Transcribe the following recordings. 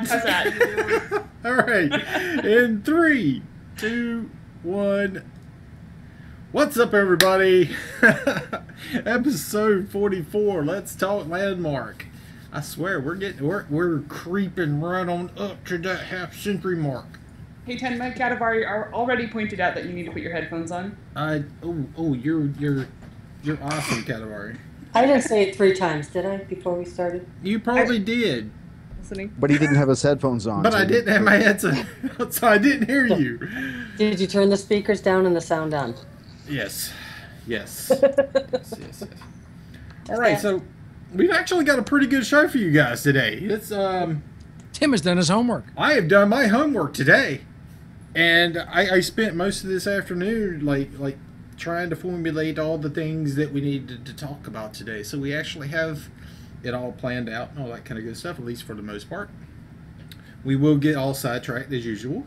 How's that? All right. In 3, 2, 1. What's up, everybody? Episode 44. Let's talk Landmark. I swear we're creeping right on up to that half-century mark. Hey, Tenma, Katavari already pointed out that you need to put your headphones on. You're awesome, Katavari. I didn't say it 3 times, did I, before we started? You probably did. Listening. But he didn't have his headphones on. But so I didn't have my headset, so I didn't hear you. Did you turn the speakers down and the sound on? Yes. Yes. All right, so we've actually got a pretty good show for you guys today. It's Tim has done his homework. I have done my homework today, and I spent most of this afternoon like trying to formulate all the things that we needed to talk about today. So we actually have it all planned out and all that kind of good stuff, at least for the most part. We will get all sidetracked as usual.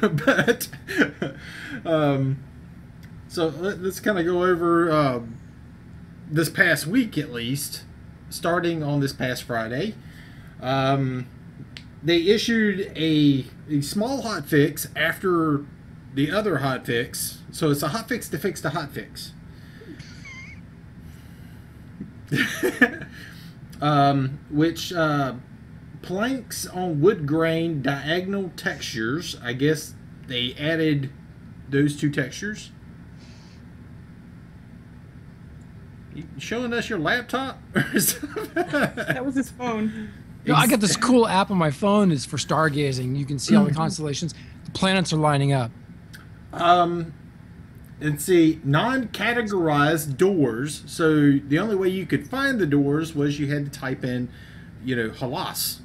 But so let's kind of go over this past week, at least, starting on this past Friday. They issued a small hotfix after the other hotfix. So it's a hotfix to fix the hotfix. Which planks on wood grain diagonal textures. I guess they added those 2 textures. You showing us your laptop? That was his phone. You know, I got this cool app on my phone. It's for stargazing. You can see all the constellations. The planets are lining up. And see, non-categorized doors. So the only way you could find the doors was you had to type in, Halas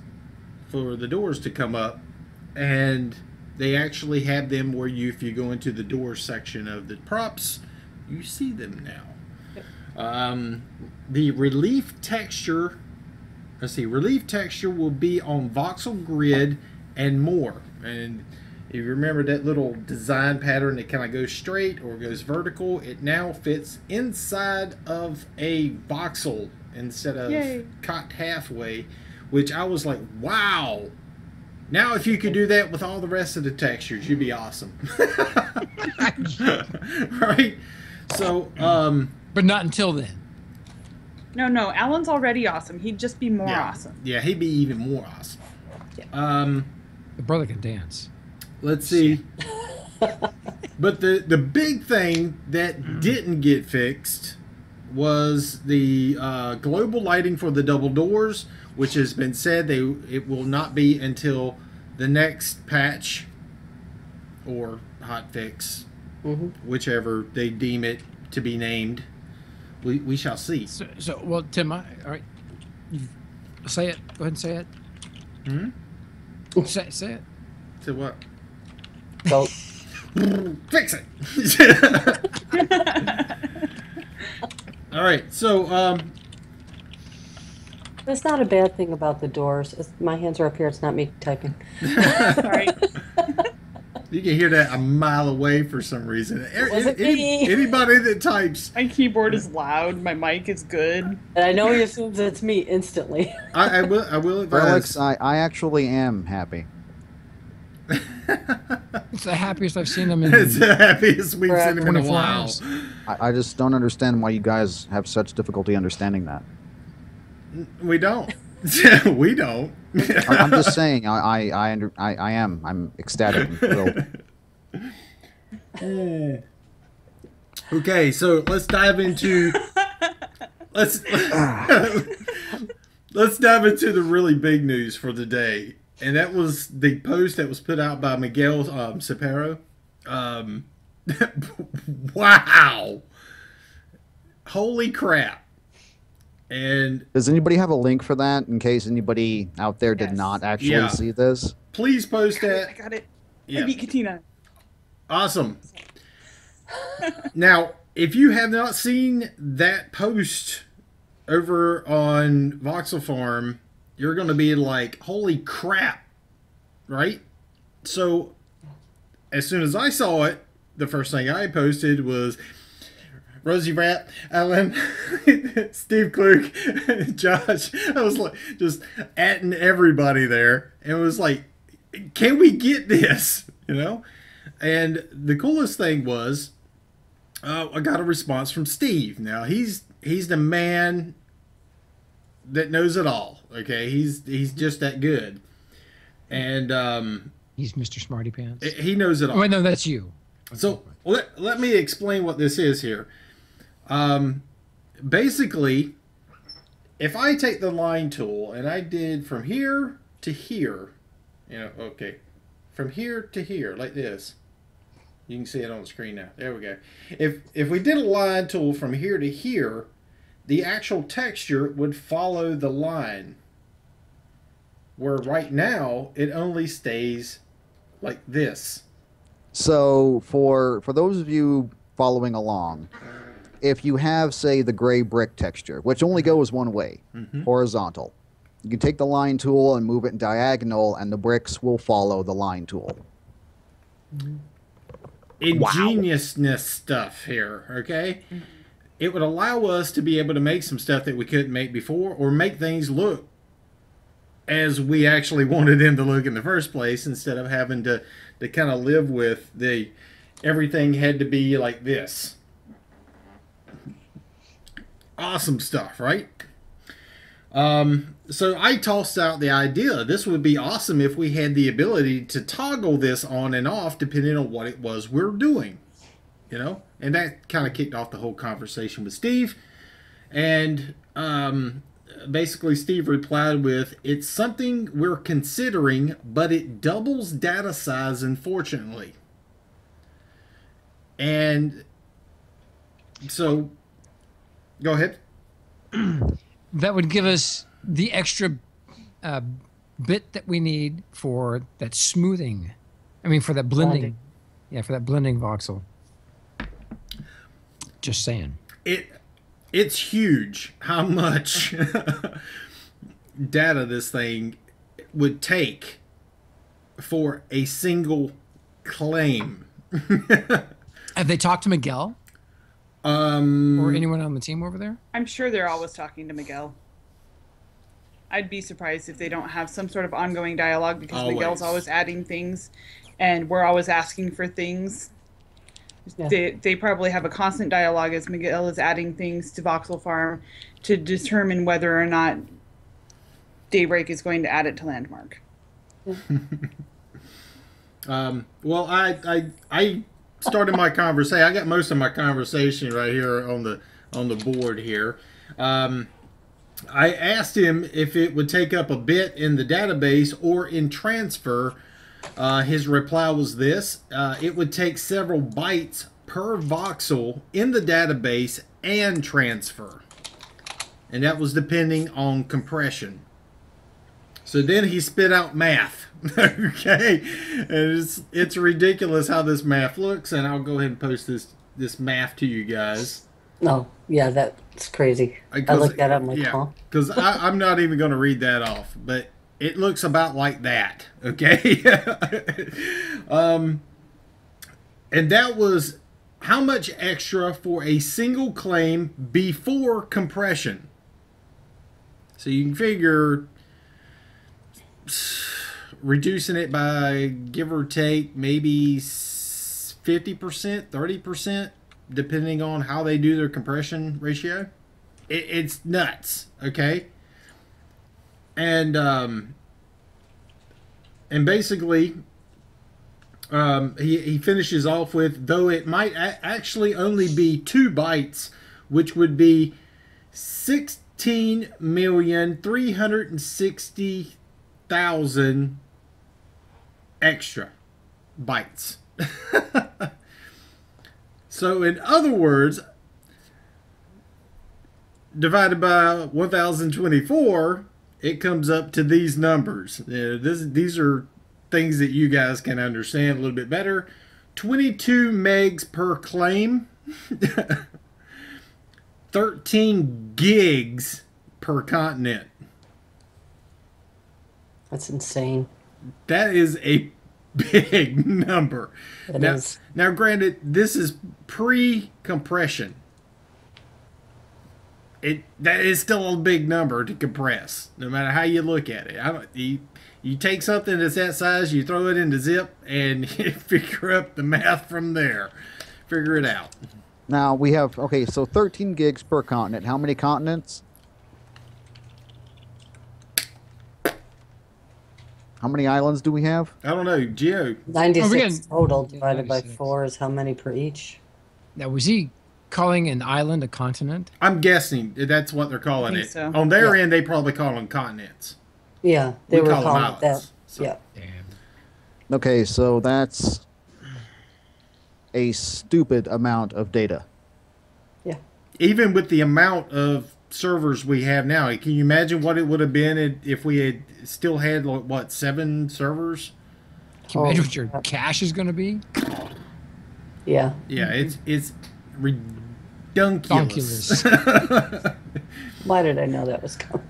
for the doors to come up. And they actually have them where if you go into the doors section of the props, you see them now. The relief texture, relief texture will be on voxel grid and more. And if you remember that little design pattern that kind of goes straight or goes vertical, it now fits inside of a voxel instead of cut halfway, which I was like, wow. Now if you could do that with all the rest of the textures, you'd be awesome. Right? So, But not until then. No, Alan's already awesome. He'd just be more awesome. Yeah, he'd be even more awesome. Yeah. The brother can dance. Let's see. But the big thing that didn't get fixed was the global lighting for the double doors, which has been said it will not be until the next patch or hotfix, whichever they deem it to be named. We shall see. So well, Tim, all right. Say it. Go ahead and say it. Say it. So what? So, Fix it. All right. So that's not a bad thing about the doors. My hands are up here. It's not me typing. Sorry. you can hear that a mile away for some reason. Wasn't me. Anybody that types, My keyboard is loud. My mic is good. And I know he assumes it's me instantly. I will advise. Alex, I actually am happy. It's the happiest I've seen him in. It's the happiest we've seen him in a 24 while. hours. I just don't understand why you guys have such difficulty understanding that. We don't. We don't. I'm just saying. I'm ecstatic and thrilled. Okay, so let's dive into let's dive into the really big news for the day, and that was the post that was put out by Miguel Cepero. Wow! Holy crap! And Does anybody have a link for that in case anybody out there did not actually see this? please post that. I got it. Yeah. I beat Katina. Awesome. Now, if you have not seen that post over on Voxel Farm, you're going to be like, holy crap, right? So, as soon as I saw it, the first thing I posted was, Rosie Rat, Ellen, Steve Klug, Josh. I was like just atting everybody there, and it was like, can we get this? You know. And the coolest thing was, I got a response from Steve. Now he's the man that knows it all. Okay, he's just that good, and He's Mr. Smarty Pants. he knows it all. Oh, wait, no, that's you. So let me explain what this is here. Basically, if I take the line tool and I did from here to here, okay, from here to here, like this. You can see it on the screen now. There we go. If we did a line tool from here to here, the actual texture would follow the line. Where right now, it only stays like this. So for those of you following along, if you have, say, the gray brick texture, which only goes one way, horizontal, you can take the line tool and move it in diagonal, and the bricks will follow the line tool. Ingeniousness stuff here, okay? It would allow us to be able to make some stuff that we couldn't make before, or make things look as we actually wanted them to look in the first place, instead of having to kind of live with everything had to be like this. Awesome stuff, right? So I tossed out the idea, this would be awesome if we had the ability to toggle this on and off depending on what it was we're doing, and that kind of kicked off the whole conversation with Steve. And basically Steve replied with, it's something we're considering, but it doubles data size, unfortunately. And so go ahead. That would give us the extra bit that we need for that smoothing. I mean, for that blending. Yeah, for that blending voxel. Just saying. It's huge how much data this thing would take for a single claim. Have they talked to Miguel? Or anyone on the team over there? I'm sure they're always talking to Miguel. I'd be surprised if they don't have some sort of ongoing dialogue, because Miguel's always adding things and we're always asking for things. Yeah. They probably have a constant dialogue as Miguel is adding things to Voxel Farm to determine whether or not Daybreak is going to add it to Landmark. Well, I started my conversation. I got most of my conversation right here on the board here. I asked him if it would take up a bit in the database or in transfer. His reply was this: it would take several bytes per voxel in the database and transfer, and that was depending on compression. So then he spit out math. Okay, and it's ridiculous how this math looks, and I'll go ahead and post this math to you guys. Oh, yeah, that's crazy. I looked at it, I'm like, huh? Because I'm not even going to read that off, but it looks about like that, okay? And that was how much extra for a single claim before compression. So you can figure reducing it by, give or take, maybe 50%, 30%, depending on how they do their compression ratio. It's nuts, okay? And basically, he finishes off with, though it might actually only be 2 bytes, which would be 16,360,000 extra bytes. So in other words, divided by 1024, it comes up to these numbers. These are things that you guys can understand a little bit better. 22 megs per claim. 13 gigs per continent. That's insane. That is a big number. It is. Now, granted, this is pre-compression. that is still a big number to compress, no matter how you look at it. You take something that's that size, you throw it into zip, and you figure up the math from there. Figure it out. Now we have, okay, so 13 gigs per continent. How many continents? How many islands do we have? I don't know, Geo. 96 total divided by 96. 4 is how many per each? Now, was he calling an island a continent? I'm guessing that's what they're calling think it. so. On their end, they probably call them continents. Yeah, they We were call them calling it that. islands, so. Yeah. Damn. Okay, so that's a stupid amount of data. Yeah. Even with the amount of servers we have now, can you imagine what it would have been if we had still had, like, what, 7 servers? Can you imagine what your yeah. cache is going to be? Yeah. Yeah, it's redunculous. Why did I know that was coming?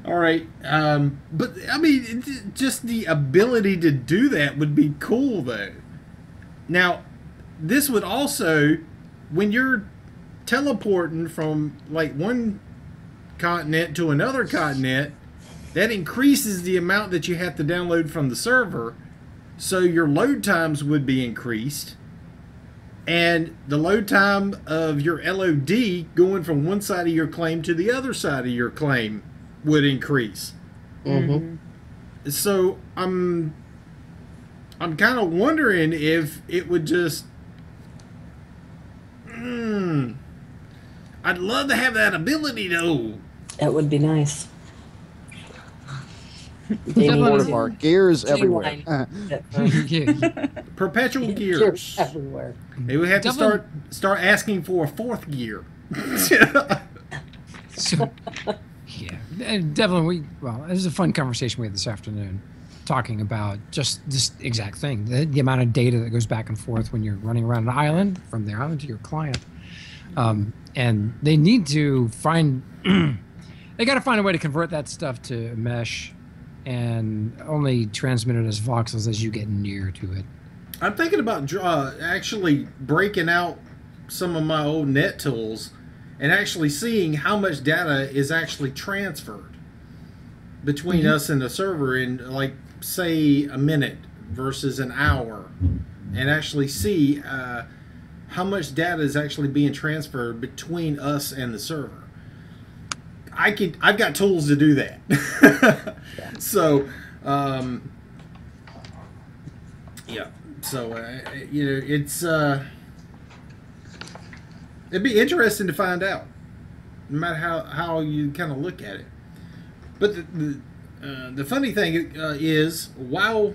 All right, but I mean, just the ability to do that would be cool, though. Now, this would also, when you're teleporting from like one continent to another continent, that increases the amount that you have to download from the server, so your load times would be increased, and the load time of your LOD going from one side of your claim to the other side of your claim would increase. Mm-hmm. So I'm kind of wondering if it would just I'd love to have that ability, though. That would be nice. More of our gears everywhere. Yeah. Perpetual Gears gears. everywhere. They would have to Devlin- start asking for a 4th gear. So, yeah. And Devlin, it was a fun conversation we had this afternoon talking about just this exact thing. The amount of data that goes back and forth when you're running around an island, from the island to your client. And they need to find, they got to find a way to convert that stuff to mesh and only transmit it as voxels as you get near to it. I'm thinking about actually breaking out some of my old net tools and actually seeing how much data is actually transferred between us and the server in, like, say, a minute versus an hour, and actually see how much data is actually being transferred between us and the server. I've got tools to do that. So, yeah. So, it's it'd be interesting to find out, no matter how you kind of look at it. But the funny thing is, while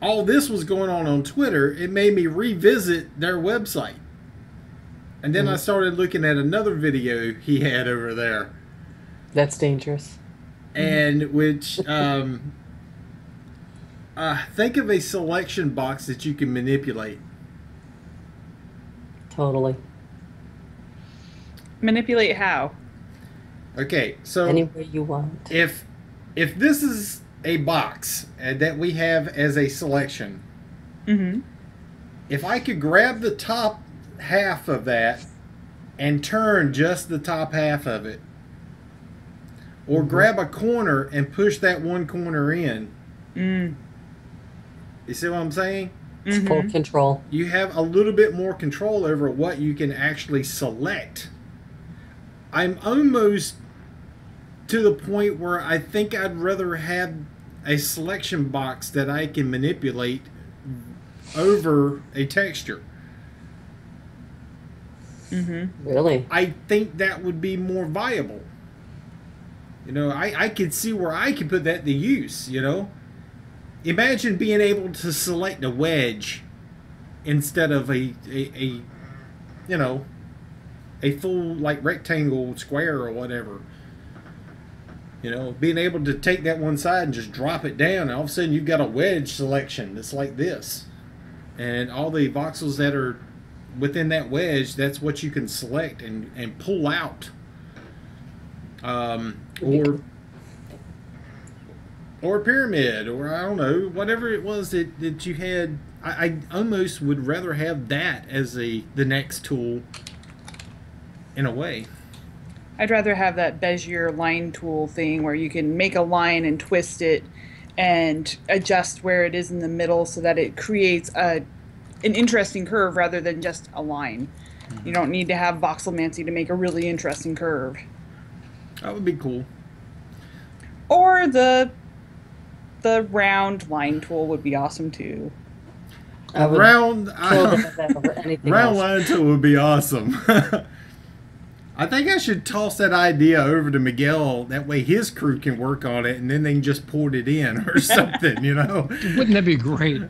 all this was going on Twitter, it made me revisit their website. And then I started looking at another video he had over there. That's dangerous. And which, think of a selection box that you can manipulate. Totally. Manipulate how? Okay, so Any way you want. if this is a box that we have as a selection, Mm-hmm. if I could grab the top half of that and turn just the top half of it, or grab a corner and push that one corner in, you see what I'm saying? It's full control. You have a little bit more control over what you can actually select. I'm almost to the point where I think I'd rather have a selection box that I can manipulate over a texture. Really? I think that would be more viable. You know, I could see where I could put that to use, you know. Imagine being able to select a wedge instead of a you know, a full, like, rectangle, square, or whatever. You know, being able to take that one side and just drop it down, and all of a sudden you've got a wedge selection that's like this. And all the voxels that are within that wedge, that's what you can select and pull out. Or a pyramid, or I don't know, whatever it was that you had. I almost would rather have that as the next tool in a way. I'd rather have that Bezier line tool thing where you can make a line and twist it and adjust where it is in the middle so that it creates an interesting curve rather than just a line. You don't need to have voxelmancy to make a really interesting curve. That would be cool. Or the round line tool would be awesome too. I would Round kill them with that over anything round else. line tool would be awesome. I think I should toss that idea over to Miguel. That way his crew can work on it, and then they can just port it in or something, you know? Wouldn't that be great?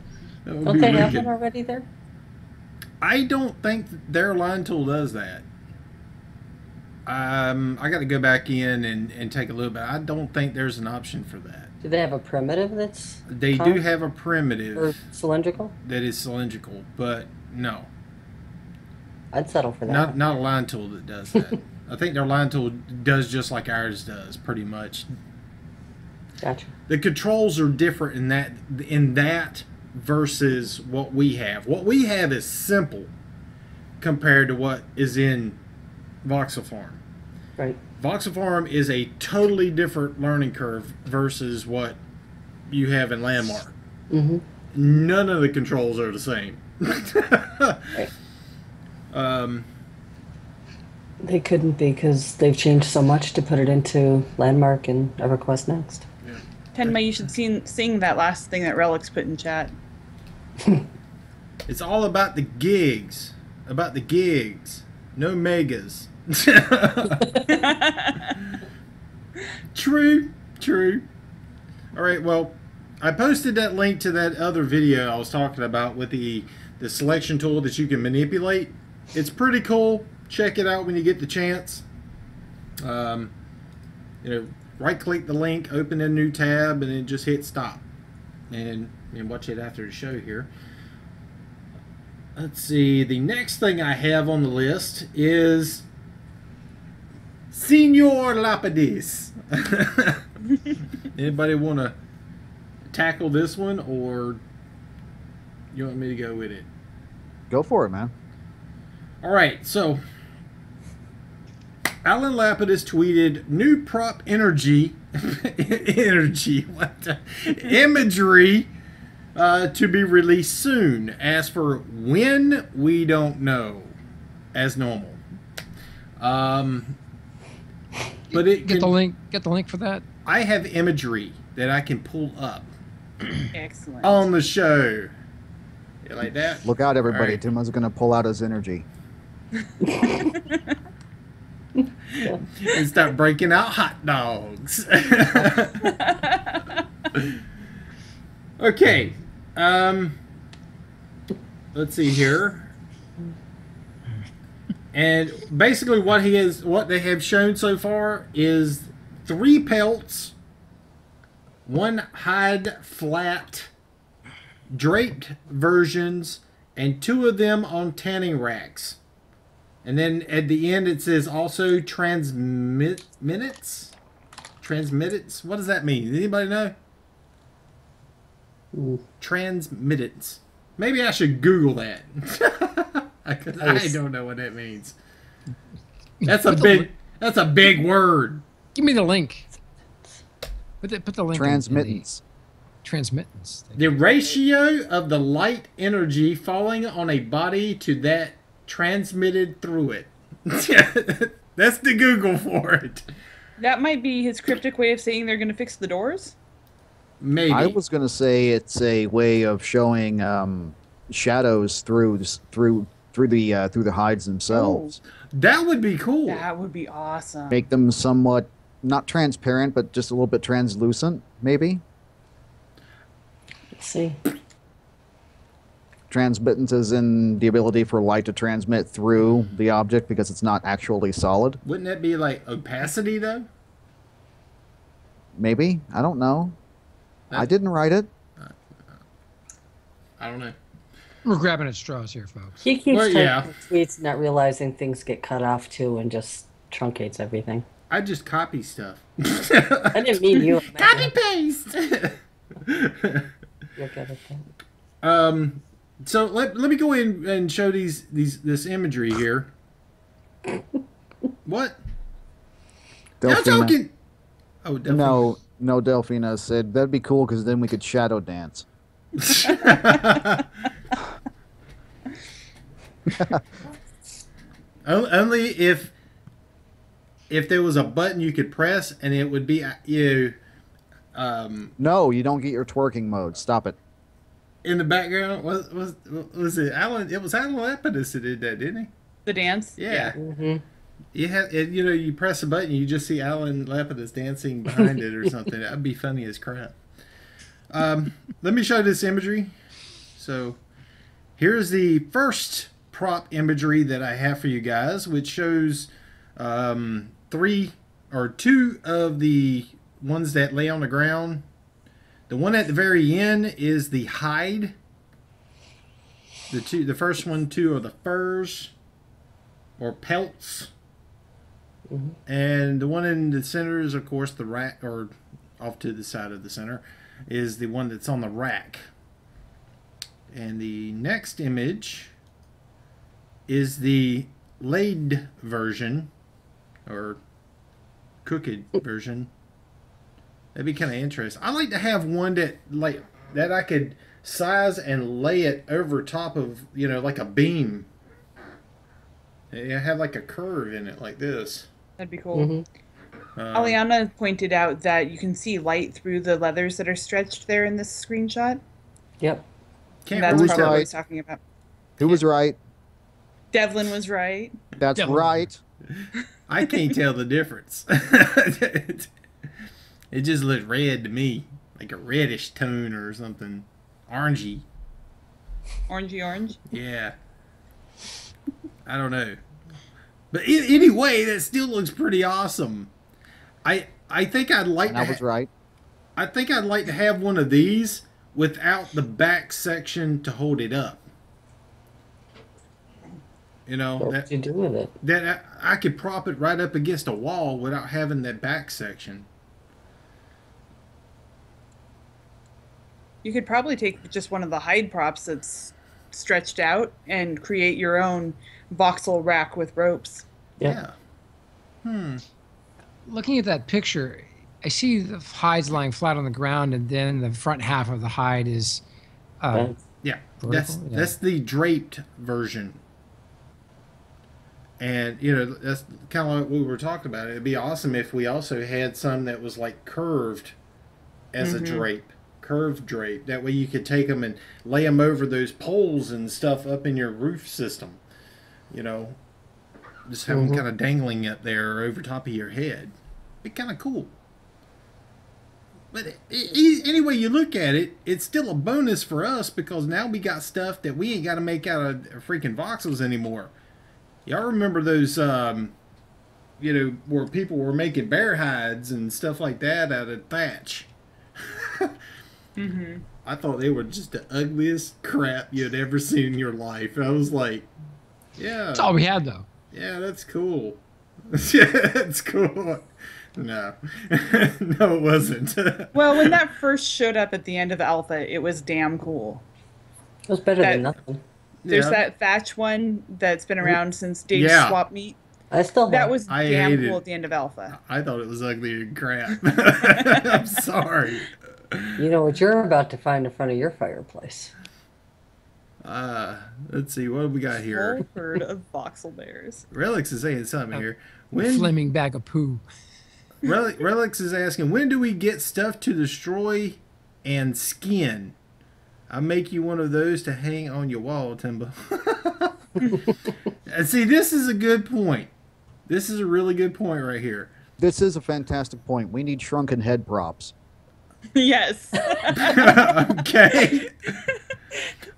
That would Don't be they have wicked. one already there? I don't think their line tool does that. I got to go back in and take a look, but I don't think there's an option for that. Do they have a primitive that's They do concave have a or primitive cylindrical? that is cylindrical, but no, I'd settle for that. not a line tool that does that. I think their line tool does just like ours does, pretty much. Gotcha. The controls are different in that versus what we have. What we have is simple compared to what is in Voxel Farm. Right. Voxel Farm is a totally different learning curve versus what you have in Landmark. Mm-hmm. None of the controls are the same. Right. They couldn't be because they've changed so much to put it into Landmark and EverQuest Next. Tenma, you should sing that last thing that Relics put in chat. It's all about the gigs. About the gigs. No megas. True. All right, well, I posted that link to that other video I was talking about with the selection tool that you can manipulate. It's pretty cool. Check it out when you get the chance. Right click the link, open a new tab, and then just hit stop. And watch it after the show here. Let's see, the next thing I have on the list is Senor Lapidus. Anybody want to tackle this one, or you want me to go with it? Go for it, man. All right, so Alan Lapidus tweeted new prop imagery to be released soon. As for when, we don't know, as normal. But it Get the link. Get the link for that. I have imagery that I can pull up Excellent. on the show. You like that? Look out, everybody. All right. Tima's going to pull out his energy. And start breaking out hot dogs. Okay. Let's see here. And basically what they have shown so far is 3 pelts, 1 hide flat, draped versions, and 2 of them on tanning racks. And then at the end it says also transmittance? Transmittance? What does that mean? Does anybody know? Transmittance. Maybe I should Google that. Because I don't know what that means. That's a big word. Give me the link. Put the link. Transmittance. Transmittance. The ratio of the light energy falling on a body to that transmitted through it. That's the Google for it. That might be his cryptic way of saying they're going to fix the doors. Maybe. I was going to say it's a way of showing shadows through the hides themselves. That would be cool. That would be awesome. Make them somewhat not transparent, but just a little bit translucent, maybe. Let's see. Transmittance is in the ability for light to transmit through the object because it's not actually solid. Wouldn't that be like opacity though? Maybe. I don't know. I didn't write it. I don't know. We're grabbing at straws here, folks. He keeps Well, typing yeah. tweets, not realizing things get cut off too, and just truncates everything. I just copy stuff. I didn't mean you. Copy paste. You're good at that. So let me go in and show this imagery here. What? Delphina. Y'all talking? Oh, Delphina. No, Delphina said that'd be cool because then we could shadow dance. Only if there was a button you could press and it would be No, you don't get your twerking mode. Stop it. in the background. Was it Alan? It was Alan Lapidus that did that, didn't he? The dance? Yeah. Mm-hmm. You press a button, you just see Alan Lapidus dancing behind it or something. That'd be funny as crap. Let me show you this imagery. So here's the first prop imagery that I have for you guys, which shows 2 of the ones that lay on the ground. The one at the very end is the hide. The first one, 2 are the furs or pelts. Mm-hmm. And the one in the center is, of course, the rack, or off to the side of the center, is the one that's on the rack. And the next image is the laid version, or cooked version. That'd be kind of interesting. I like to have one that I could size and lay it over top of, like a beam. Have like a curve in it like this. That'd be cool. Mm-hmm. Aliana pointed out that you can see light through the leathers that are stretched there in this screenshot. Yep. Can't That's really probably tell. what he's talking about. Who was right? Devlin was right. That's Devil. right. I can't tell the difference. It just looks red to me, like a reddish tone or something, orangey. Orangey orange. Yeah. I don't know. But anyway, that still looks pretty awesome. I think I'd like And I was right. I think I'd like to have one of these without the back section to hold it up. What would you do with it? that I could prop it right up against a wall without having that back section. You could probably take just one of the hide props that's stretched out and create your own voxel rack with ropes. Yep. Yeah. Looking at that picture, I see the hides lying flat on the ground, and then the front half of the hide is Yeah. Vertical, yeah. That's the draped version. And, that's kind of like we were talking about. It'd be awesome if we also had some that was like curved as a drape. Curved drape. That way you could take them and lay them over those poles and stuff up in your roof system. Just have them kind of dangling up there over top of your head. Be kind of cool. But anyway you look at it, it's still a bonus for us because now we got stuff that we ain't got to make out of freaking voxels anymore. Y'all remember those, where people were making bear hides and stuff like that out of thatch? I thought they were just the ugliest crap you'd ever seen in your life. I was like, yeah. That's all we had, though. Yeah, that's cool. Yeah, that's cool. No. No, it wasn't. Well, when that first showed up at the end of Alpha, it was damn cool. It was better That- than nothing. There's Yeah. that Thatch one that's been around since Dave's Yeah. Swap Meet. I still have. That was I damn hate cool it. at the end of Alpha. I thought it was ugly and crap. I'm sorry. You know what you're about to find in front of your fireplace. Let's see, what do we got here? Whole herd of voxel bears. Relix is saying something here. A When flaming bag of poo. Relix is asking, when do we get stuff to destroy and skin? I'll make you one of those to hang on your wall, Timba. And see, this is a good point. This is a really good point right here. This is a fantastic point. We need shrunken head props. Yes. Okay.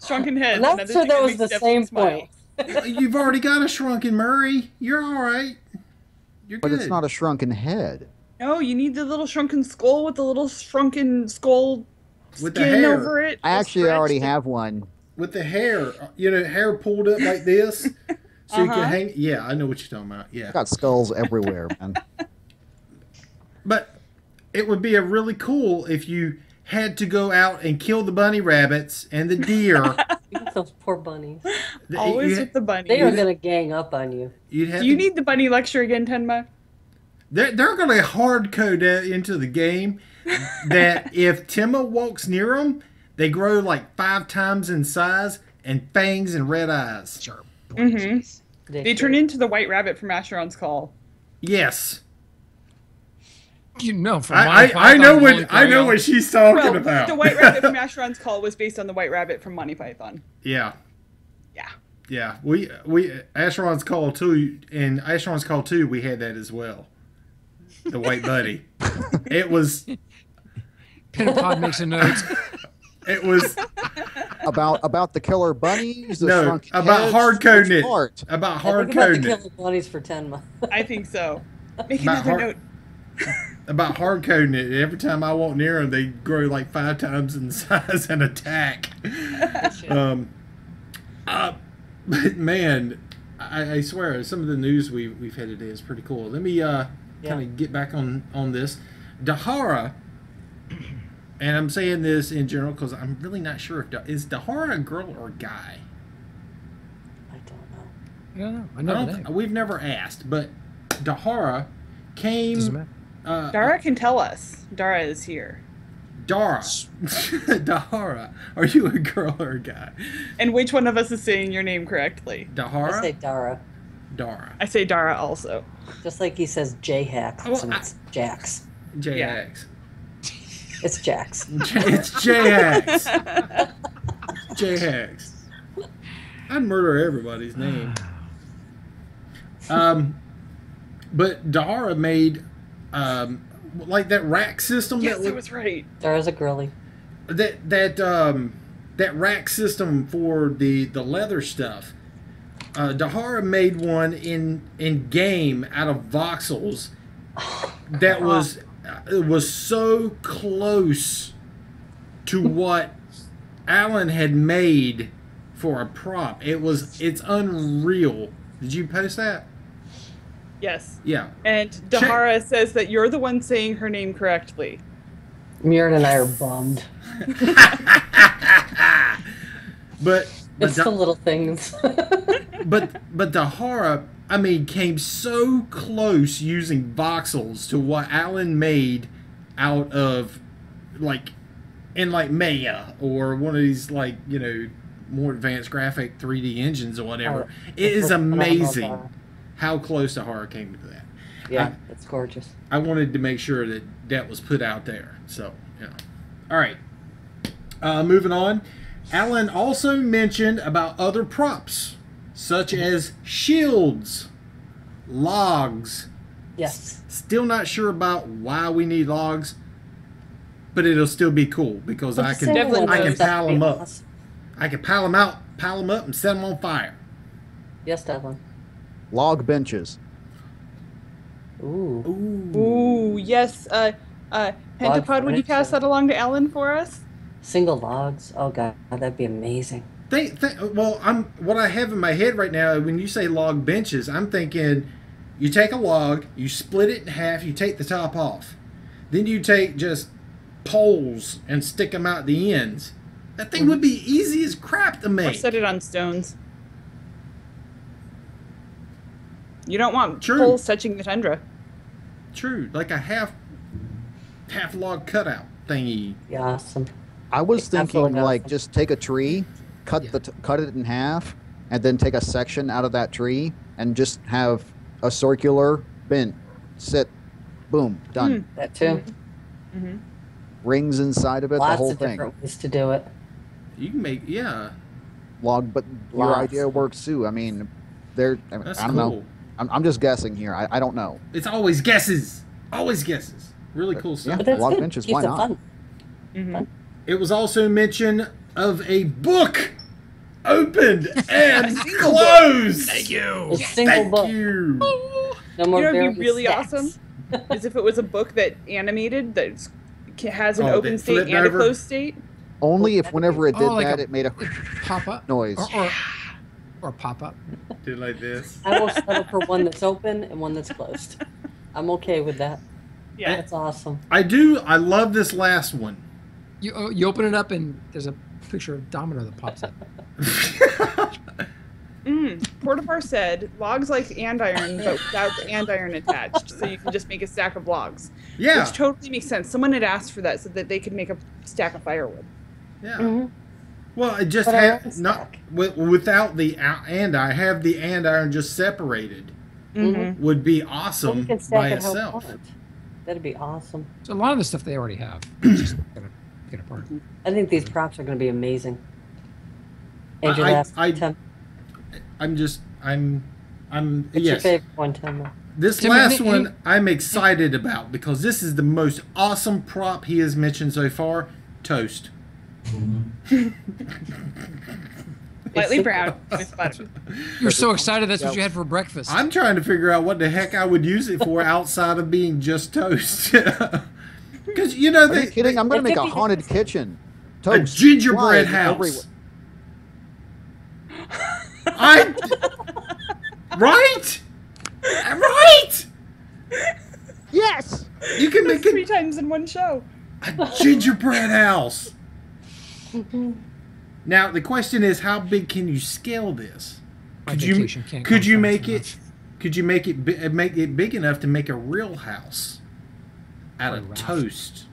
Shrunken head. I'm not another sure thing that was makes the Devlin same smile. point. You've already got a shrunken Murray. You're all right. You're But good. it's not a shrunken head. No, you need the little shrunken skull with the little shrunken skull With the skin hair. over it. I actually already stretched. have one. With the hair, hair pulled up like this, so you can hang. Yeah, I know what you're talking about. Yeah, I got skulls everywhere, man. but it would be a really cool if you had to go out and kill the bunny rabbits and the deer Those poor bunnies. Always with the bunny. They are going to gang up on you. You'd have Do you to- need the bunny lecture again, Tenma? They're going to hard code that into the game that if Timma walks near them, they grow like 5 times in size and fangs and red eyes. Sure. Mm-hmm. They turn into the white rabbit from Asheron's Call. Yes. You know, from I know what she's talking about. The white rabbit from Asheron's Call was based on the white rabbit from Monty Python. Yeah. Yeah. Yeah. We Asheron's Call 2 and Asheron's Call 2 we had that as well. The white buddy. It was Pentapod makes a note. it was About the killer bunnies. The no shrunk about heads, hard coding which it. part? About I hard think about the coding it. killer bunnies for Tenma. I think so. Make About another hard- note. About hard coding it. Every time I walk near them, they grow like 5 times in size and attack. But man, I swear, some of the news we've had today is pretty cool. Let me kind of get back on this. Dahara, and I'm saying this in general because I'm really not sure if is Dahara a girl or a guy. I don't know. I don't know. I know the name. We've never asked, but Dahara came. Doesn't matter. Dara can tell us. Dara is here. Dara. Dahara. Are you a girl or a guy? And which one of us is saying your name correctly? Dahara? I say Dara. Dara. I say Dara also. Just like he says J-Hax, Well, and it's Jax. J-X. It's Jax. It's J-X. J-X. I'd murder everybody's name. But Dahara made like that rack system Yes, that I was right. Dara's a girly. that rack system for the leather stuff. Dahara made one in game out of voxels that was so close to what Alan had made for a prop. It's unreal. Did you post that? Yes. Yeah. And Dahara says that you're the one saying her name correctly. Muirin and I are bummed. But It's the little things. but Dahara, I mean, came so close using voxels to what Alan made out of in Maya or one of these more advanced graphic 3D engines or whatever. It is amazing how close Dahara came to that. Yeah, it's gorgeous. I wanted to make sure that was put out there. So, yeah. All right. Moving on. Alan also mentioned about other props, such as shields, logs. Yes. Still not sure about why we need logs, but it'll still be cool because I can pile them up. I can pile them up and set them on fire. Yes, Devlin. Log benches. Ooh. Ooh, yes. Pentapod, would you pass that along to Ellen for us? Single logs. Oh god, that'd be amazing. What I have in my head right now, when you say log benches, I'm thinking you take a log, you split it in half, you take the top off. Then you take just poles and stick them out the ends. That thing would be easy as crap to Or make. set it on stones. You don't want True. poles touching the tundra. True, like a half log cutout thingy. Yeah, awesome. I was thinking Absolutely. just take a tree, cut it in half, and then take a section out of that tree and just have a circular bent, sit, boom, done. That too. Rings inside of it, the Lots whole of thing. different ways to do it. You can make, yeah. Log, but your Lots. idea works too. I mean, That's I don't cool. know. I'm just guessing here. I don't know. It's always guesses. Always guesses. Really cool stuff. Yeah. But that's Log good. benches, Keeps why it not? fun. It was also mention of a book opened and closed. Thank you. A single book. you. No You more know, it'd very be really stacks. awesome is if it was a book that animated that has an Oh, open that state flipped and a over? closed state. Only if whenever it did like that, a- it made a Pop up. noise. Or pop up. Did like this. I will settle for one that's open and one that's closed. I'm okay with that. Yeah. That's awesome. I love this last one. You open it up and there's a Picture of Domino that pops up. Portapar said logs like andiron, but without the andiron attached, so you can just make a stack of logs. Yeah. Which totally makes sense. Someone had asked for that so that they could make a stack of firewood. Yeah. Well, it just But had not without the have the andiron just separated would be awesome Well, you can by stack it how itself. you want. That'd be awesome. So a lot of the stuff they already have. Just gotta get apart. I think these props are going to be amazing. And your I- last I- 10. I'm What's your yes. favorite one, Tim? This Tim, last any- one I'm excited about because this is the most awesome prop he has mentioned so far. Toast. Lightly brown with butter. You're so excited that's what you had for breakfast. I'm trying to figure out what the heck I would use it for outside of being just toast. Because you know Are you kidding? I'm going to make a haunted kitchen. a Toast, gingerbread flying everywhere. house. I right, right. Yes. You can make Three a times in one show. gingerbread house. Now the question is, how big can you scale this? My Could you vacation can't could come you fast make enough. it? Could you make it big enough to make a real house out Or a of raft. toast?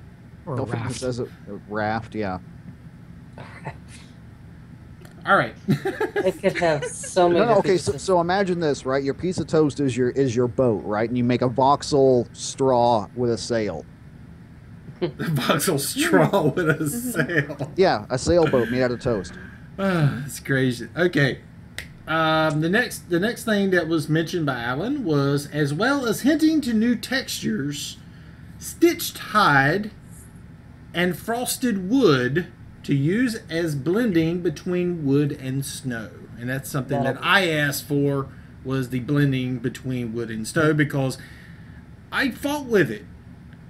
Or a Don't forget raft. it says a raft. Yeah. All right. It could have so many. No, okay. different So imagine this, right? Your piece of toast is your boat, right? And you make a voxel straw with a sail. The voxel straw with a sail. Yeah, a sailboat made out of toast. It's crazy. Okay. The next thing that was mentioned by Alan was, as well as hinting to new textures, stitched hide and frosted wood to use as blending between wood and snow. And that's something that I asked for, was the blending between wood and snow, because I fought with it.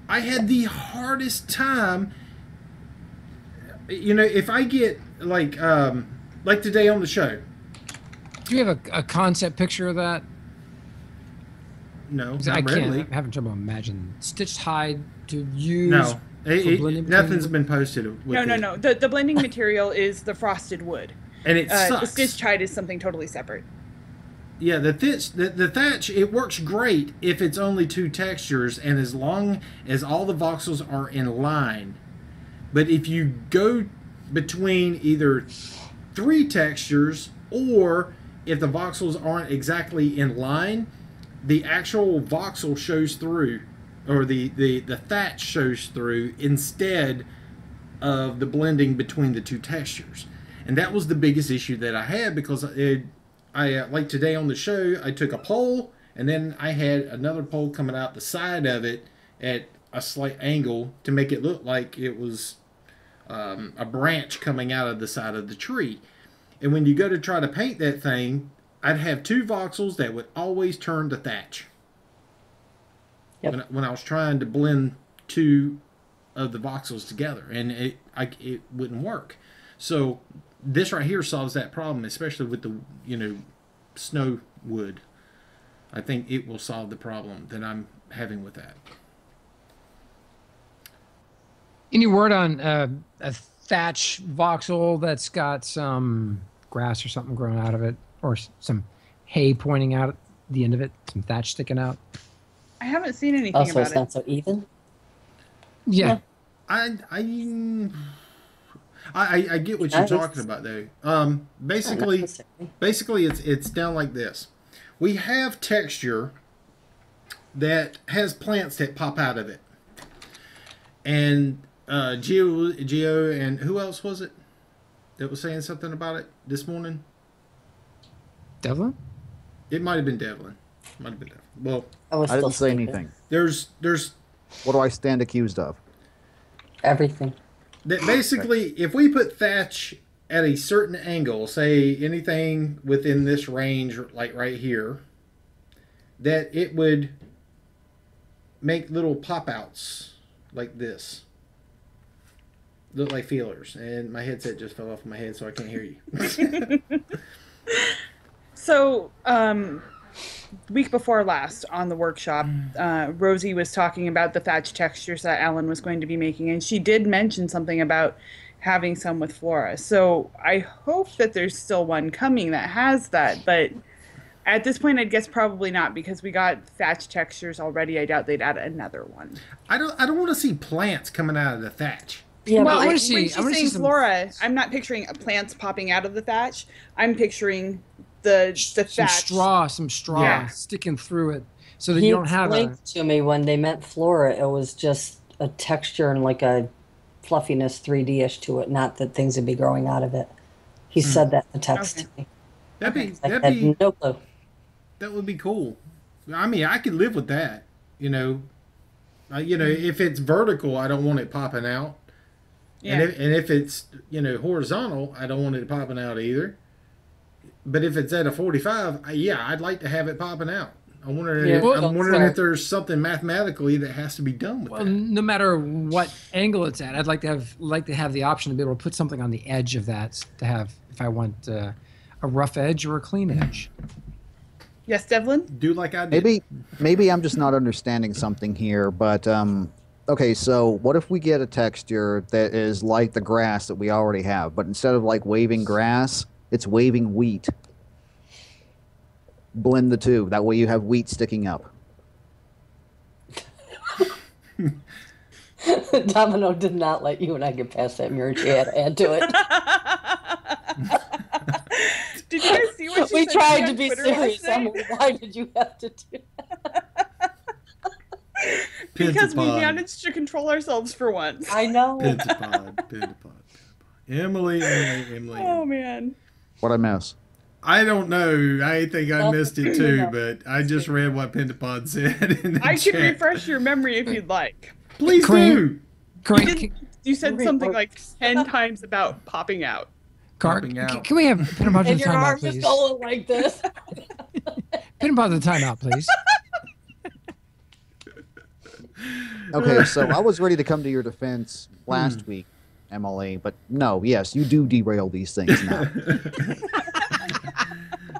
I had the hardest time. You know, if I get like today on the show. Do you have a concept picture of that? No, 'Cause not I can't. really. I'm having trouble imagining stitched hide to use. No, blending nothing's between- been posted. With No. it. The blending material is the frosted wood. And it The sucks. stitched hide is something totally separate. Yeah, the thatch, it works great if it's only two textures and as long as all the voxels are in line. But if you go between either three textures, or if the voxels aren't exactly in line, the actual voxel shows through, or the thatch shows through instead of the blending between the two textures. And that was the biggest issue that I had, because I like today on the show, I took a pole, and then I had another pole coming out the side of it at a slight angle to make it look like it was a branch coming out of the side of the tree. And when you go to try to paint that thing, I'd have two voxels that would always turn to thatch. Yep. When I was trying to blend two of the voxels together, and it wouldn't work. So this right here solves that problem, especially with the snow wood. I think it will solve the problem that I'm having with that. Any word on a thatch voxel that's got some grass or something growing out of it, or some hay pointing out at the end of it, some thatch sticking out? I haven't seen anything Also, about it's it. not so even. Yeah. I get what you're That is- talking about though. Basically it's down like this. We have texture that has plants that pop out of it. And Geo and who else was it that was saying something about it this morning? Devlin? It might have been Devlin. Well, I was I still didn't say stupid. anything. there's What do I stand accused of? Everything. that basically, if we put thatch at a certain angle, say anything within this range, like right here, that it would make little pop outs like this. Look like feelers. And my headset just fell off my head, so I can't hear you. So, week before last on the workshop, Rosie was talking about the thatch textures that Alan was going to be making, and she did mention something about having some with Flora. So I hope that there's still one coming that has that, but at this point, I guess probably not, because we got thatch textures already. I doubt they'd add another one. I don't want to see plants coming out of the thatch. Yeah, Well, but I wanna when see- she's I wanna see saying some- Flora, I'm not picturing plants popping out of the thatch. I'm picturing the thatch. Some straw Yeah. sticking through it, so that he you don't have a. explained to me when they meant Flora, it was just a texture and like a fluffiness 3D-ish to it, not that things would be growing out of it. He said that in the text Okay. to me. That'd I be had no clue. that would be cool. I mean, I could live with that. You know, if it's vertical, I don't want it popping out. Yeah. And if it's horizontal, I don't want it popping out either. But if it's at a 45, I'd like to have it popping out. I'm wondering, Yeah, I'm wondering so- if there's something mathematically that has to be done with Well, that. no matter what angle it's at, I'd like to have the option to be able to put something on the edge of that to have, if I want a rough edge or a clean edge. Yes, Devlin? Do like I did. Maybe I'm just not understanding something here, but okay, so what if we get a texture that is like the grass that we already have, but instead of like waving grass, it's waving wheat? Blend the two. That way you have wheat sticking up. Domino did not let you and I get past that mirror. She had to add to it. Did you guys see what she We said tried on to be Twitter serious. last night? Why did you have to do that? Because we Pentapod. managed to control ourselves for once. I know. Pentapod. Emily. Oh, man. What I miss? I don't know. I think I missed it too, No. but I just read what Pentapod said in the I chat. can refresh your memory if you'd like. Please do. Corinne, You said something like 10 times about popping out. Popping out. can we have pin and pause And the your timeout, arm is please? going like this. Pin and pause the timeout, please. Okay, so I was ready to come to your defense last week, Emily, but no, yes, you do derail these things now.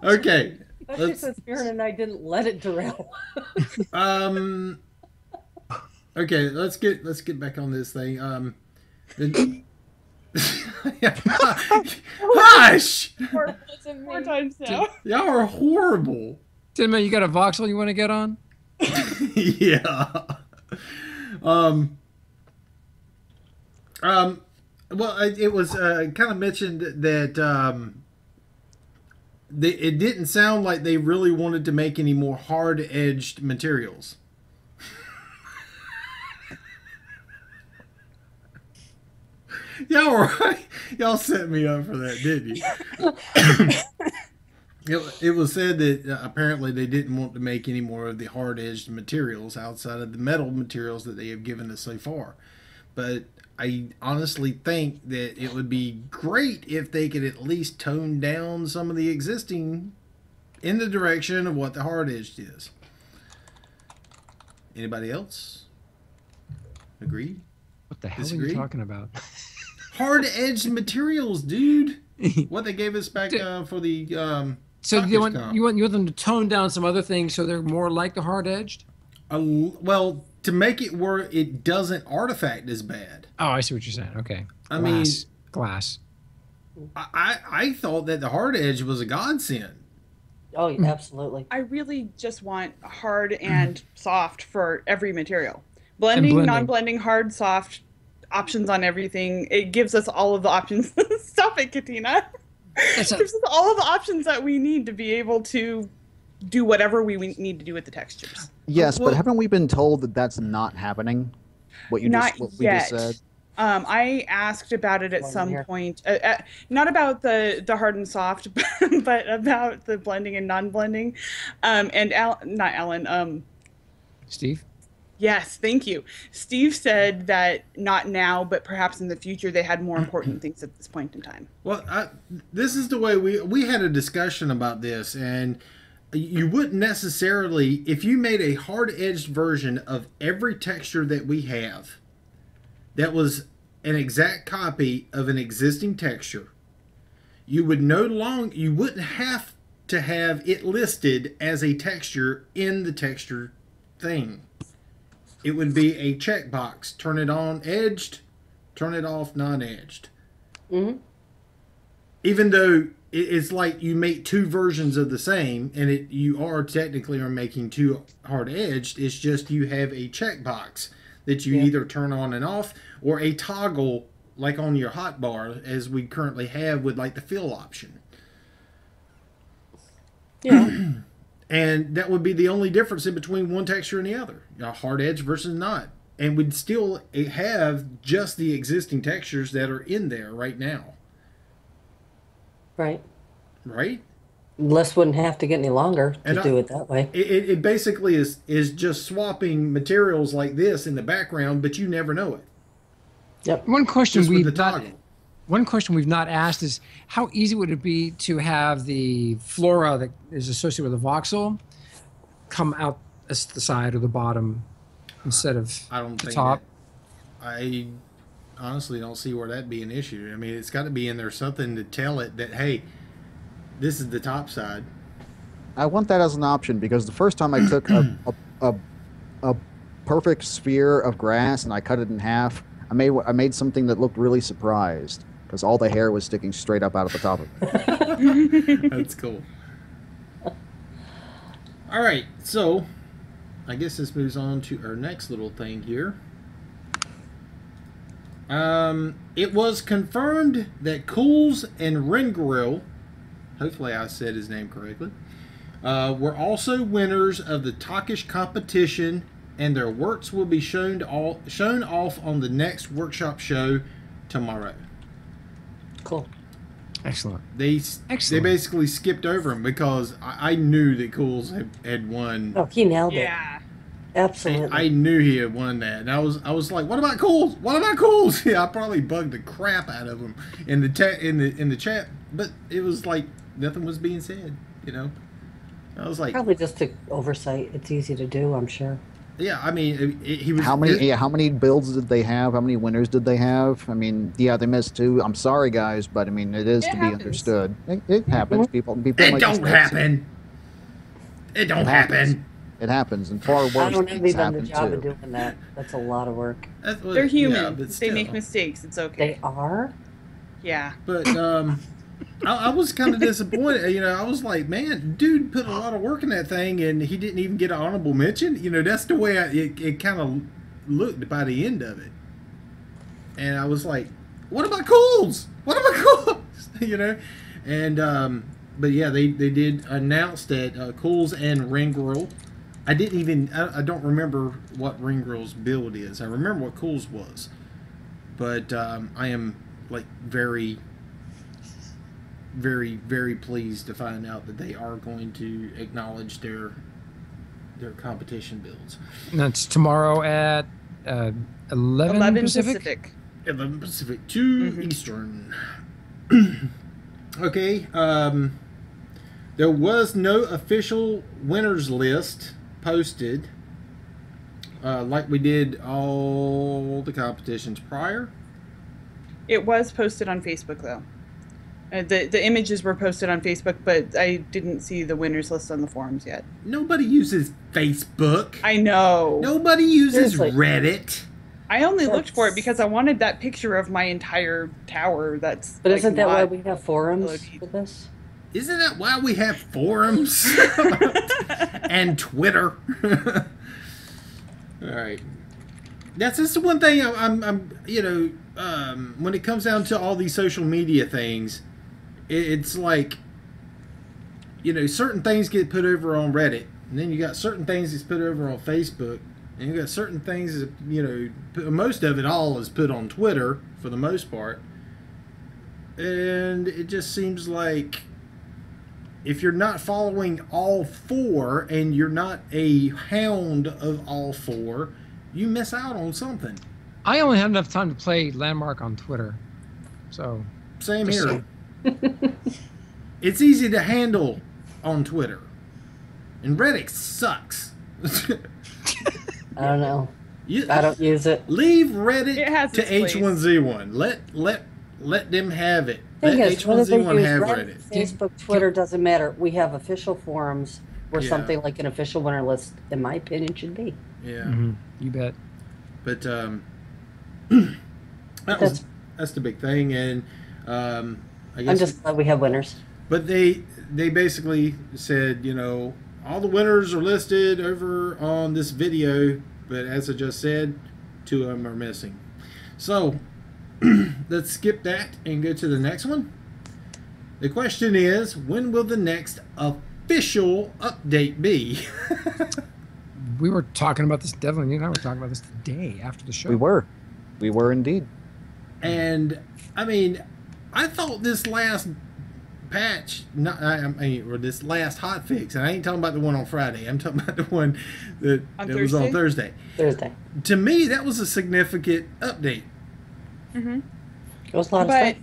Okay. Especially Let's, since Aaron and I didn't let it derail. okay, let's get back on this thing. Hush! Four times now. Y'all are horrible. Tim, you got a voxel you want to get on? Yeah. Well, it was kind of mentioned that it didn't sound like they really wanted to make any more hard-edged materials. Y'all set me up for that, didn't you? It was said that apparently they didn't want to make any more of the hard-edged materials outside of the metal materials that they have given us so far. But I honestly think that it would be great if they could at least tone down some of the existing in the direction of what the hard-edged is. Anybody else? Agreed? What the hell are Disagree? you talking about? Hard-edged materials, dude. What they gave us back for the So you want Talkers' you want them to tone down some other things so they're more like the hard edged? well, to make it where it doesn't artifact as bad. Oh, I see what you're saying. Okay. I mean- glass. I thought that the hard edge was a godsend. Oh, yeah, absolutely. I really just want hard and soft for every material. Blending, blending. non-blending, hard, soft, options on everything. It gives us all of the options. Stop it, Katina. That's It gives us all of the options that we need to be able to do whatever we need to do with the textures. Yes, Well- but haven't we been told that that's not happening? What we Not just yet. said. I asked about it at One some here. point, not about the hard and soft, but about the blending and non-blending. And not Alan. Steve? Yes, thank you. Steve said that not now, but perhaps in the future, they had more important things at this point in time. Well, this is the way we had a discussion about this, and you wouldn't necessarily, if you made a hard-edged version of every texture that we have, that was an exact copy of an existing texture, you wouldn't have to have it listed as a texture in the texture thing. It would be a checkbox. Turn it on edged, turn it off non-edged. Mm-hmm. Even though it's like you make two versions of the same, and you are technically making two hard edged. It's just you have a checkbox that you either turn on and off, or a toggle like on your hotbar, as we currently have with like the fill option. Yeah. And that would be the only difference in between one texture and the other, a hard edge versus not. And we'd still have just the existing textures that are in there right now. Right. Right? List wouldn't have to get any longer to do it that way. It basically is just swapping materials like this in the background, but you never know it. Yep. One question Just with we've the not toggle. one question we've not asked is how easy would it be to have the flora that is associated with the voxel come out as the side or the bottom instead of I don't the think top? I honestly don't see where that'd be an issue. I mean, it's got to be in there something to tell it that, hey, this is the top side. I want that as an option because the first time I took a perfect sphere of grass and I cut it in half, I made something that looked really surprised because all the hair was sticking straight up out of the top of it. That's cool. All right, so I guess this moves on to our next little thing here. It was confirmed that Cools and Ringrill, hopefully I said his name correctly, were also winners of the Talkish competition, and their works will be shown off on the next workshop show tomorrow. Cool. Excellent. They Excellent. basically skipped over him because I knew that Cools had won. Oh, he nailed it. Yeah. Absolutely. I knew he had won that, and I was like, "What about Cools? What about Cools?" Yeah, I probably bugged the crap out of him in the chat, but it was like nothing was being said. You know, I was like, Probably just to oversight. It's easy to do, I'm sure. yeah. I mean, he was How many builds did they have? How many winners did they have? I mean, yeah, they missed two. I'm sorry, guys, but I mean, it is It to happens. be understood. It happens. People It make don't mistakes. happen. It don't happen. It happens, and far worse I don't envy things them the happen job of too. doing that. That's a lot of work. They're human. Yeah, but They make still. mistakes. It's okay. They are? Yeah. But I was kind of disappointed. You know, I was like, man, dude put a lot of work in that thing, and he didn't even get an honorable mention. You know, that's the way it kind of looked by the end of it. And I was like, what about Cools? What about Cools? You know, and but yeah, they did announce that Cools and Ringrill. I don't remember what Ringrill's build is. I remember what Cools was, but I am like very, very, very pleased to find out that they are going to acknowledge their competition builds. And that's tomorrow at 11 Pacific. 11 Pacific, 2 Eastern. Okay, there was no official winners list posted like we did all the competitions prior. It was posted on Facebook though. The images were posted on Facebook, but I didn't see the winners list on the forums yet. Nobody uses Facebook. I know. Nobody uses Seriously. Reddit. I only looked for it because I wanted that picture of my entire tower. That's. But like, isn't that why not- we have forums Hello, for this? Isn't that why we have forums and Twitter? All right, that's the one thing I'm you know, when it comes down to all these social media things, it's like, you know, certain things get put over on Reddit, and then you got certain things that's put over on Facebook, and you got certain things that, you know, most of it all is put on Twitter for the most part, and it just seems like, if you're not following all four and you're not a hound of all four, you miss out on something. I only had enough time to play Landmark on Twitter. So, Same Just here. It's easy to handle on Twitter. And Reddit sucks. I don't know. You, I don't use it. leave Reddit It has to its place. H1Z1. Let them have it. Thing Let is, whether they use H1Z1 have Reddit, Reddit. Facebook, Twitter, doesn't matter. We have official forums where Yeah. something like an official winner list, in my opinion, should be. Yeah. you bet. But That's- that's the big thing, and I guess, I'm just glad we have winners. but they basically said, all the winners are listed over on this video, but as I just said, 2 of them are missing. So let's skip that and go to the next one. The question is, when will the next official update be? We were talking about this, Devlin, you and I were talking about this today after the show. We were indeed. And I mean, I thought this last patch, or this last hot fix, and I ain't talking about the one on Friday. I'm talking about the one that was on Thursday. Thursday. To me, that was a significant update. It was a lot of stuff.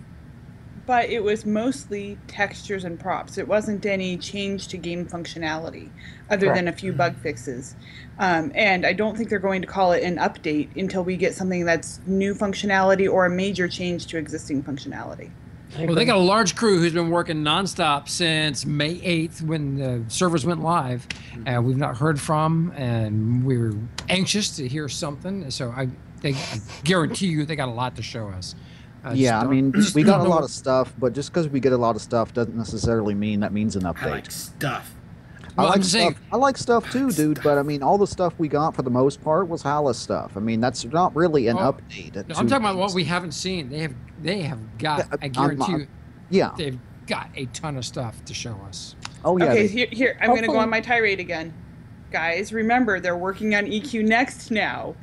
But it was mostly textures and props. It wasn't any change to game functionality, other than a few bug fixes. And I don't think they're going to call it an update until we get something that's new functionality or a major change to existing functionality. Well, they got a large crew who's been working nonstop since May 8th when the servers went live, and we've not heard from, and we're anxious to hear something. So I guarantee you they got a lot to show us. Yeah, I mean, we got a lot of stuff, but just because we get a lot of stuff doesn't necessarily mean that means an update. I like stuff. Well, I I'm like saying- stuff. I like stuff too, dude. But I mean, all the stuff we got for the most part was Hallis stuff. I mean, that's not really an update. No, I'm talking about what we haven't seen. They have got. I guarantee you. Yeah. They've got a ton of stuff to show us. Oh yeah. Okay, here I'm going to go on my tirade again. Guys, remember, they're working on EQ Next now.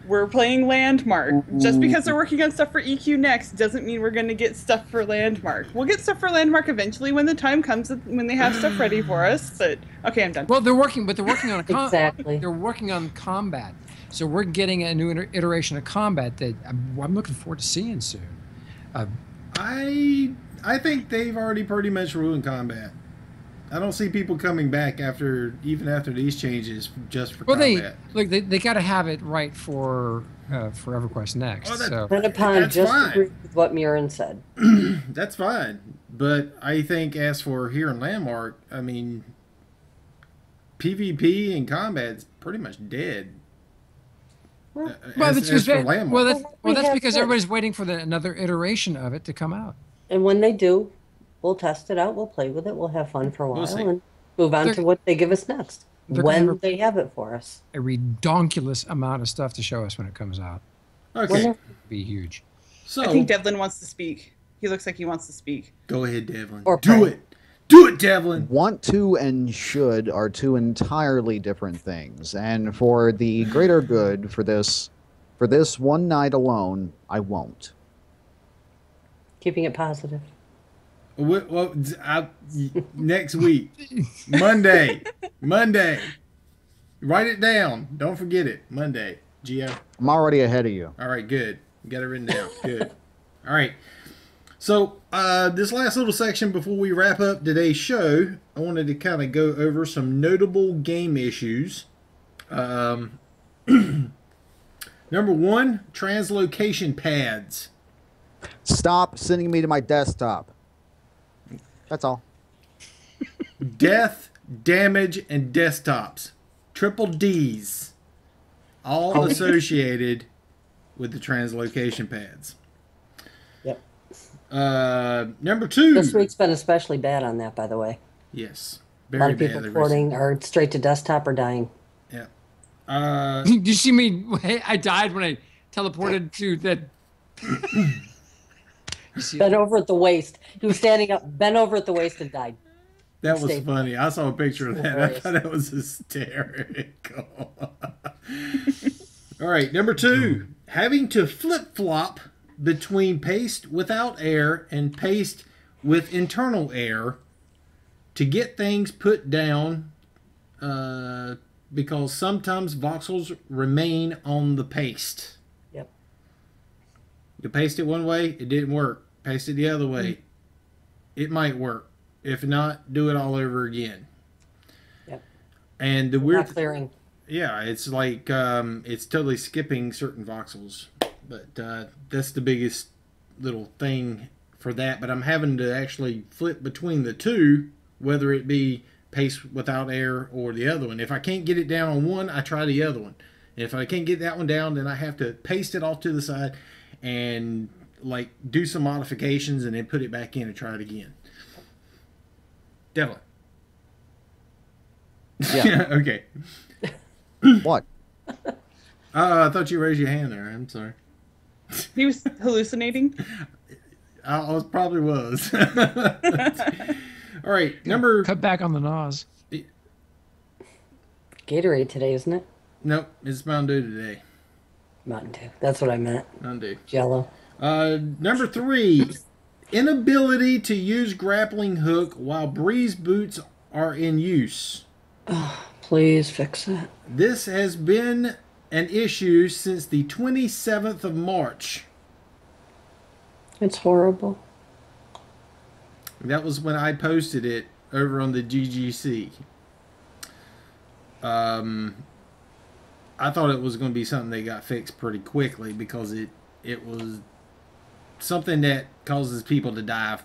We're playing Landmark. Just because they're working on stuff for EQ Next doesn't mean we're going to get stuff for Landmark. We'll get stuff for Landmark eventually when the time comes, when they have stuff ready for us. But okay, I'm done. Well, they're working on Exactly. They're working on combat, so we're getting a new iteration of combat that I'm looking forward to seeing soon. I think they've already pretty much ruined combat. I don't see people coming back even after these changes just for combat. They got to have it right for EverQuest Next. Oh, so Renapon That's just fine. agreed with what Murin said. That's fine. But I think as for here in Landmark, I mean, PvP and combat's pretty much dead. Well, as for Landmark. that's because everybody's waiting for another iteration of it to come out. And when they do, we'll test it out. We'll play with it. We'll have fun for a while see. and move on to what they give us next when they have it for us. A redonkulous amount of stuff to show us when it comes out. Okay. It'll be huge. So I think Devlin wants to speak. He looks like he wants to speak. go ahead, Devlin. Or Do pray. it. Do it, Devlin. Want to and should are two entirely different things. And for the greater good, for this one night alone, I won't. Keeping it positive. Well, next week, Monday. Write it down. Don't forget it. Monday. Gio. I'm already ahead of you. All right, good. You got it written down. Good. All right. So this last little section before we wrap up today's show, I wanted to kind of go over some notable game issues. Number one, translocation pads. Stop sending me to my desktop. That's all. Death, damage, and desktops. Triple D's. All associated with the translocation pads. Yep. Number two. This week's been especially bad on that, by the way. Yes. A lot Very of people badly. porting are straight to desktop or dying. Yeah. Did you see me? I died when I teleported to that. You see Bent over at the waist. He was standing up, bent over at the waist, and died. That was Stay- funny. I saw a picture of that. I Hilarious. thought that was hysterical. All right, number two. Having to flip-flop between paste without air and paste with internal air to get things put down because sometimes voxels remain on the paste. Yep. You paste it one way, it didn't work. Paste it the other way, it might work. If not, do it all over again. Yep. And the Not weird, clearing. yeah, it's like it's totally skipping certain voxels, but that's the biggest little thing for that. But I'm having to actually flip between the two, whether it be paste without air or the other one. If I can't get it down on one, I try the other one. And if I can't get that one down, then I have to paste it off to the side and like do some modifications and then put it back in and try it again. Devlin. Yeah. Okay. What? I thought you raised your hand there. I'm sorry. He was hallucinating. I probably was. All right, number. Cut back on the NOS. Gatorade today, isn't it? Nope, it's Mountain Dew today. Mountain Dew. That's what I meant. Mountain Dew. Jello. Number 3, inability to use grappling hook while breeze boots are in use. Please fix it. This has been an issue since the 27th of March. It's horrible. That was when I posted it over on the GGC. I thought it was going to be something that got fixed pretty quickly because it was something that causes people to dive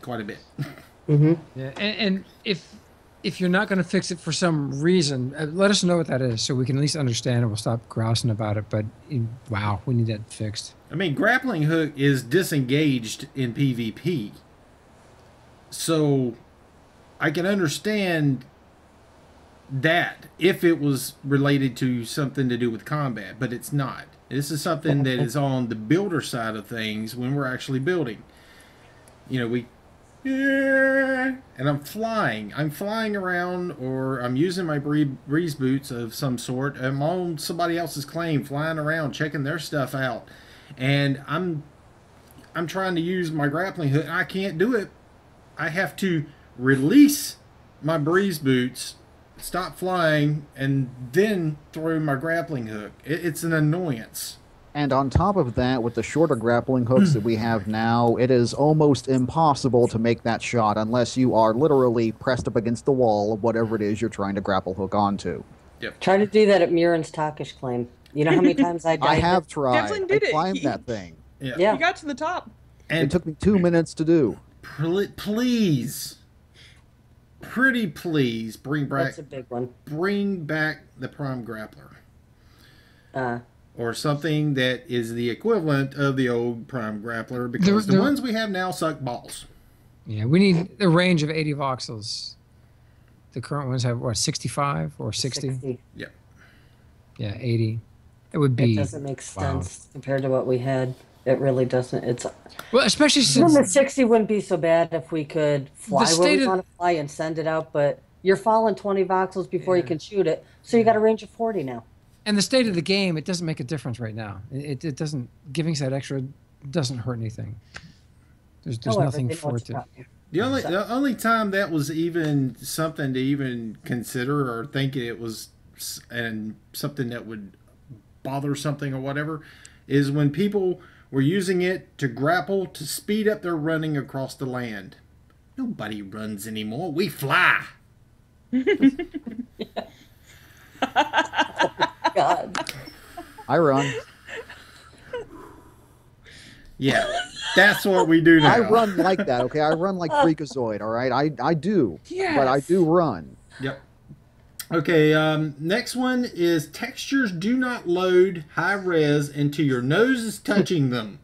quite a bit. Mm-hmm. Yeah, and if you're not going to fix it for some reason, let us know what that is so we can at least understand and we'll stop grousing about it. But wow, we need that fixed. I mean, grappling hook is disengaged in PvP. So I can understand that if it was related to something to do with combat, but it's not. This is something that is on the builder side of things when we're actually building. You know, and I'm flying around, or I'm using my breeze boots of some sort. I'm on somebody else's claim, flying around, checking their stuff out, and I'm trying to use my grappling hook. I can't do it. I have to release my breeze boots, stop flying, and then throw my grappling hook. It's an annoyance. And on top of that, with the shorter grappling hooks that we have now, it is almost impossible to make that shot unless you are literally pressed up against the wall of whatever it is you're trying to grapple hook onto. Yep. Try to do that at Murin's Takish claim. You know how many times I died? I have tried. Devlin did I it. climbed that thing. Yeah. He got to the top. And It took me 2 minutes to do. please, pretty please, bring That's a big one. back the Prime Grappler. Uh, Or something that is the equivalent of the old Prime Grappler, because the ones we have now suck balls. Yeah, we need a range of 80 voxels. The current ones have, what, 65 or 60? Yeah. Yeah, 80. It would be... It doesn't make sense compared to what we had. It really doesn't. It's Well, especially Then since... the 60 wouldn't be so bad if we could fly where state we of- want to fly and send it out, but you're falling 20 voxels before you can shoot it, so you got a range of 40 now. And the state of the game, it doesn't make a difference right now. It doesn't... Giving us that extra doesn't hurt anything. There's However, nothing they know for what's it to... about you. The only time that was even something to even consider or think it was and something that would bother something or whatever is when people were using it to grapple to speed up their running across the land. Nobody runs anymore. We fly. God. I run. Yeah, that's what we do now. I run like that, okay? I run like Freakazoid, all right? I do. Yes. But I do run. Yep. Okay, next one is textures do not load high res until your nose is touching them.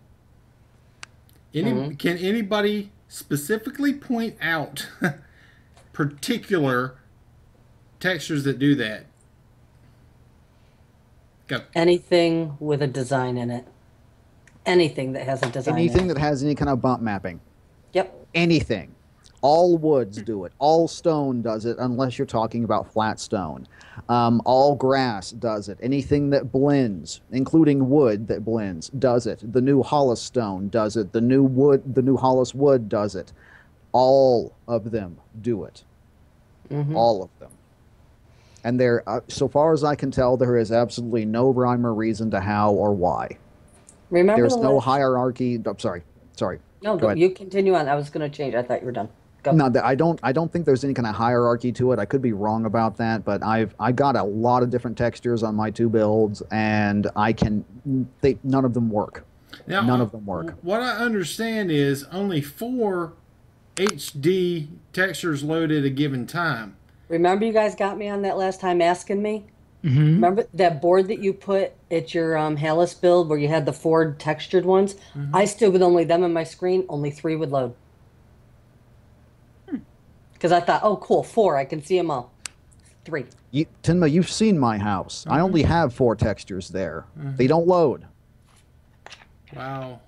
Can anybody specifically point out particular textures that do that? Go. Anything with a design in it. Anything that has a design in Anything it. that has any kind of bump mapping. Yep. Anything. All woods do it. All stone does it, unless you're talking about flat stone. All grass does it. Anything that blends, including wood that blends, does it. The new Hollis stone does it. The new Hollis wood does it. All of them do it. All of them. And there, so far as I can tell, there is absolutely no rhyme or reason to how or why. Remember There's the no last- hierarchy. I'm sorry. No, Go ahead. you continue on. I was going to change. I thought you were done. Go. No, I don't think there's any kind of hierarchy to it. I could be wrong about that, but I got a lot of different textures on my two builds, and none of them work. Now, None of them work. What I understand is only 4 HD textures load at a given time. Remember you guys got me on that last time asking me? Mm-hmm. Remember that board that you put at your Hallis build where you had the 4 textured ones? I stood with only them on my screen. Only 3 would load. Because I thought, oh, cool, 4. I can see them all. 3. Tinma, you've seen my house. I only have 4 textures there. They don't load. Wow.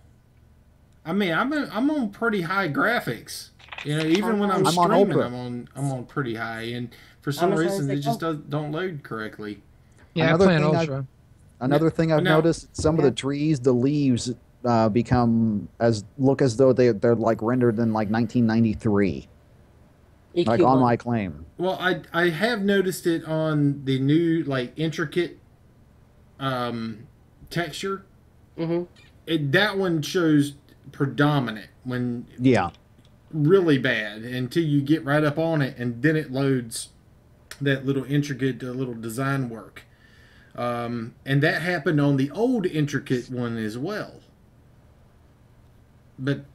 I mean, I'm on pretty high graphics. You know, even when I'm on streaming, Ultra. I'm on pretty high, and for some as high as reason they it just go. don't load correctly. Yeah, Another I play on thing Ultra. Another thing I've Now- noticed: some of the trees, the leaves look as though they're like rendered in like 1993, EQ like on one. my claim. Well, I have noticed it on the new like intricate texture. That one shows predominant when Yeah. really bad until you get right up on it, and then it loads that little intricate little design work. And that happened on the old intricate one as well. But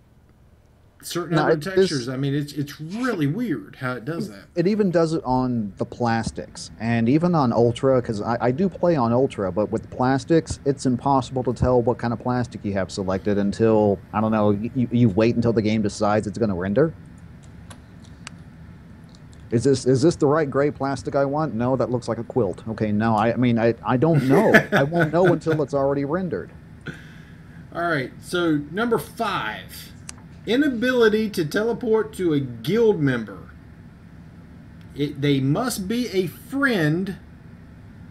certain No, other this- textures, I mean, it's really weird how it does that. It even does it on the plastics and even on Ultra, because I do play on Ultra, but with plastics, it's impossible to tell what kind of plastic you have selected until, I don't know, you wait until the game decides it's going to render. Is this the right gray plastic I want? No, that looks like a quilt. Okay, no, I mean, I don't know. I won't know until it's already rendered. All right, so number 5. Inability to teleport to a guild member. They must be a friend,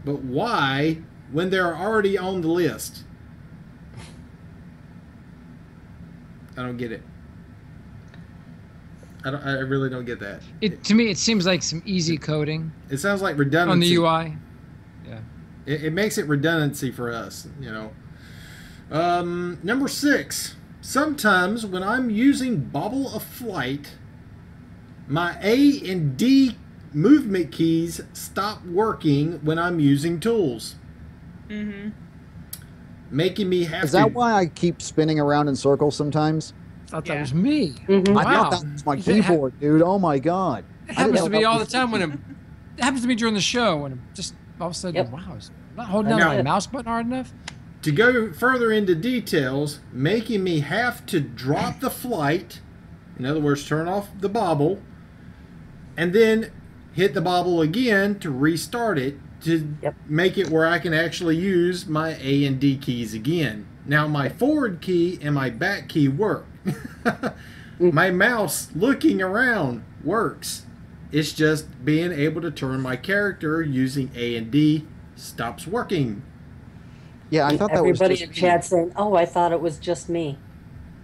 but why when they're already on the list? I don't get it. I really don't get that. To me, it seems like some easy coding It sounds like redundancy. on the UI. Yeah. It makes it redundancy for us, you know. Number 6. Sometimes when I'm using Bobble of Flight, my A and D movement keys stop working when I'm using tools. Making me have Is to... that why I keep spinning around in circles sometimes? Thought Yeah. that was me. I Wow. thought that was my keyboard, dude. Oh my god. It happens I to didn't me know all that the time when it happens to me during the show when I'm just all of a sudden, Yep. wow, I'm not holding down Now- my mouse button hard enough. To go further into details, making me have to drop the flight, in other words, turn off the bobble, and then hit the bobble again to restart it to Yep. make it where I can actually use my A and D keys again. Now my forward key and my back key work. My mouse looking around works. It's just being able to turn my character using A and D stops working. Yeah, I thought that was Everybody just in chat saying, "Oh, I thought it was just me."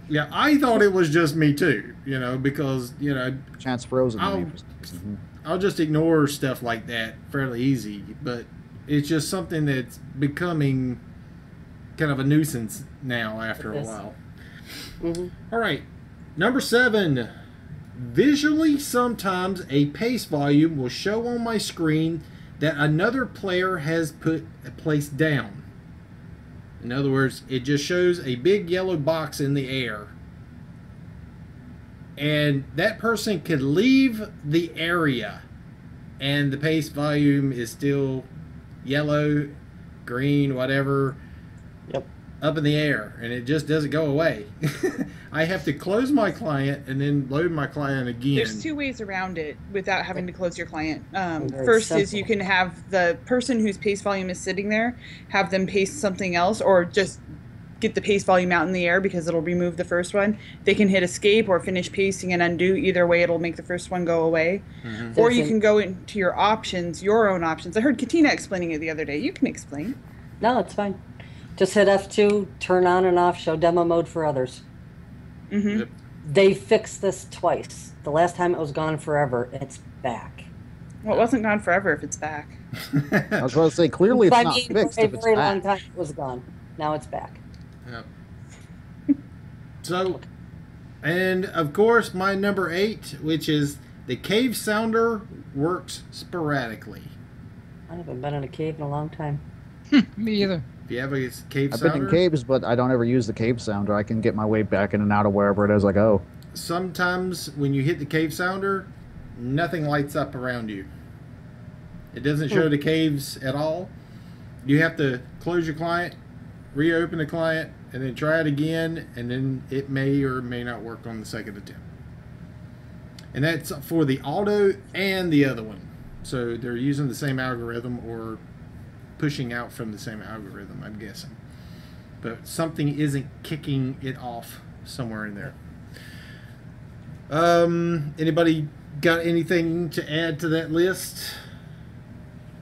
Yeah, I thought it was just me too, you know, because, you know, Chance frozen. I'll- I'll just ignore stuff like that fairly easy, but it's just something that's becoming kind of a nuisance now after a It is. while. Mhm. All right, number 7. Visually, sometimes a pace volume will show on my screen that another player has put a place down. In other words, it just shows a big yellow box in the air. And that person could leave the area and the pace volume is still yellow, green, whatever, Yep. up in the air, and it just doesn't go away. I have to close my client and then load my client again. There's 2 ways around it without having to close your client. Very First is simple. you can have the person whose paste volume is sitting there have them paste something else, or just get the paste volume out in the air because it'll remove the first one. They can hit escape or finish pasting and undo. Either way, it'll make the first one go away. Or you can go into your options, your own options. I heard Katina explaining it the other day. You can explain. No, it's fine. Just hit F2, turn on and off, show demo mode for others. Yep. They fixed this twice. The last time it was gone forever. It's back. Well, it wasn't gone forever if it's back. I was going to say, clearly it's I not mean, fixed for a if it's very long back. time it was gone. Now it's back. Yep. So, and of course, my number 8, which is the cave sounder, works sporadically. I haven't been in a cave in a long time. Me either. If you have a cave I've been sounder, in caves, but I don't ever use the cave sounder. I can get my way back in and out of wherever it is I go. sometimes when you hit the cave sounder, nothing lights up around you. It doesn't show the caves at all. You have to close your client, reopen the client, and then try it again, and then it may or may not work on the second attempt. And that's for the auto and the other one. So they're using the same algorithm or pushing out from the same algorithm, I'm guessing. But something isn't kicking it off somewhere in there. Anybody got anything to add to that list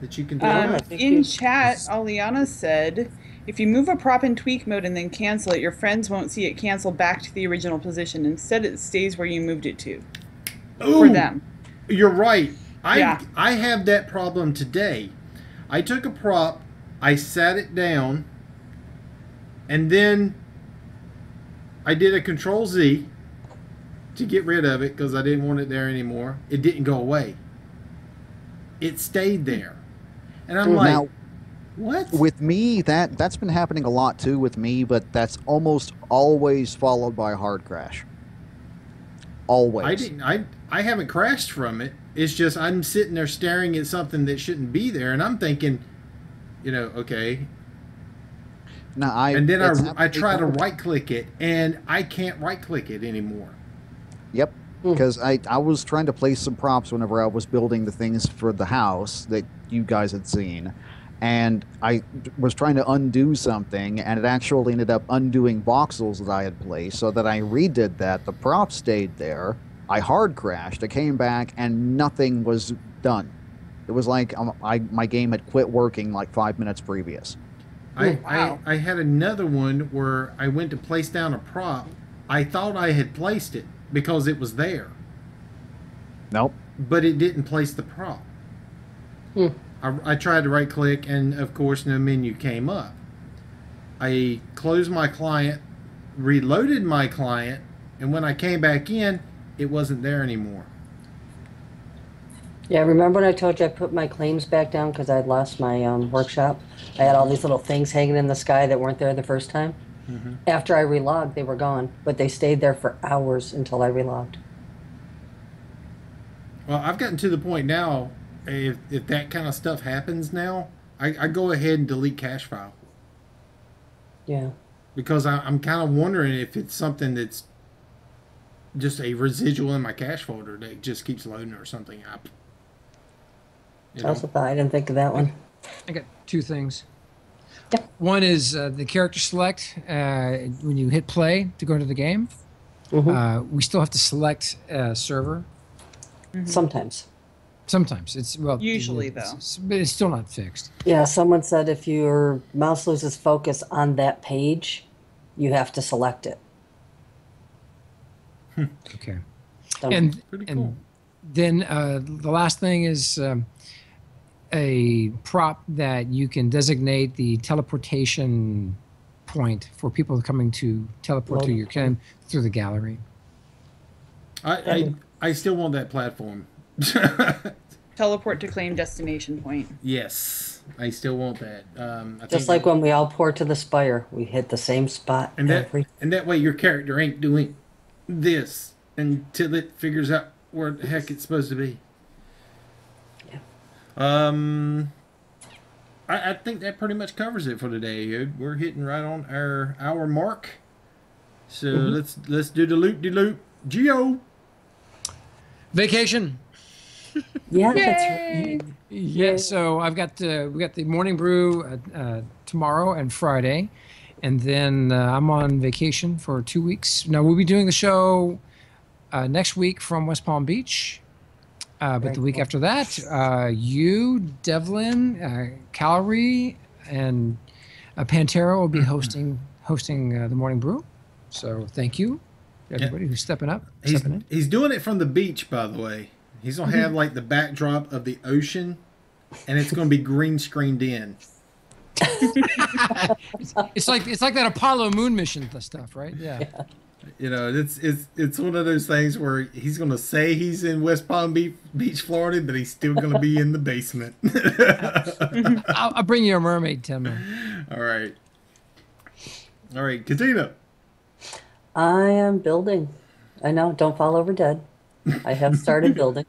that you can think of? In chat, Aliana said, if you move a prop in tweak mode and then cancel it, your friends won't see it cancel back to the original position. Instead, it stays where you moved it to. Ooh, for them. You're right. Yeah. I have that problem today. I took a prop, I sat it down, and then I did a Control Z to get rid of it because I didn't want it there anymore. It didn't go away. It stayed there. And I'm like, Now, what? with me, that's been happening a lot too with me, but that's almost always followed by a hard crash. Always. I haven't crashed from it. It's just I'm sitting there staring at something that shouldn't be there, and I'm thinking, okay. No, And then I try to right click it, and I can't right click it anymore. Yep. Because I was trying to place some props whenever I was building the things for the house that you guys had seen. And I was trying to undo something, and it actually ended up undoing voxels that I had placed, so that I redid that. The prop stayed there. I hard crashed. I came back, and nothing was done. It was like my game had quit working like 5 minutes previous. I had another one where I went to place down a prop. I thought I had placed it because it was there. Nope. But it didn't place the prop. I tried to right click, and of course no menu came up. I closed my client, reloaded my client, and when I came back in, it wasn't there anymore. Yeah, remember when I told you I put my claims back down because I'd lost my workshop? I had all these little things hanging in the sky that weren't there the first time. Mm-hmm. After I relogged, they were gone, but they stayed there for hours until I relogged. Well, I've gotten to the point now, if that kind of stuff happens now, I go ahead and delete cache file. Yeah. Because I'm kind of wondering if it's something that's just a residual in my cache folder that just keeps loading or something up. I also thought I didn't think of that one. I got two things. Yep. One is the character select when you hit play to go into the game. We still have to select a server. Sometimes. Sometimes it's usually though, but it's still not fixed. Yeah, someone said if your mouse loses focus on that page, you have to select it. Okay. Pretty cool. Then the last thing is a prop that you can designate the teleportation point for people coming to teleport to your game through the gallery. I still want that platform. Teleport to claim destination point. Yes, I still want that. Just like when we all pour to the spire, we hit the same spot. And that way your character ain't doing this until it figures out where the heck it's supposed to be. Yeah. I think that pretty much covers it for today. We're hitting right on our hour mark. So let's do the loop-de-loop. Geo. Vacation. Yeah, that's right. Yeah, so we got the morning brew tomorrow and Friday, and then I'm on vacation for 2 weeks. Now we'll be doing the show next week from West Palm Beach, but the week after that, you, Devlin, Calorie, and Pantera will be hosting the morning brew. So thank you, everybody who's stepping up. He's doing it from the beach, by the way. He's gonna have like the backdrop of the ocean, and it's gonna be green screened in. It's like that Apollo moon mission stuff, right? Yeah. It's one of those things where he's gonna say he's in West Palm Beach, Florida, but he's still gonna be in the basement. I'll bring you a mermaid, Tim. All right, Katina. I am building. I know, don't fall over dead. I have started building.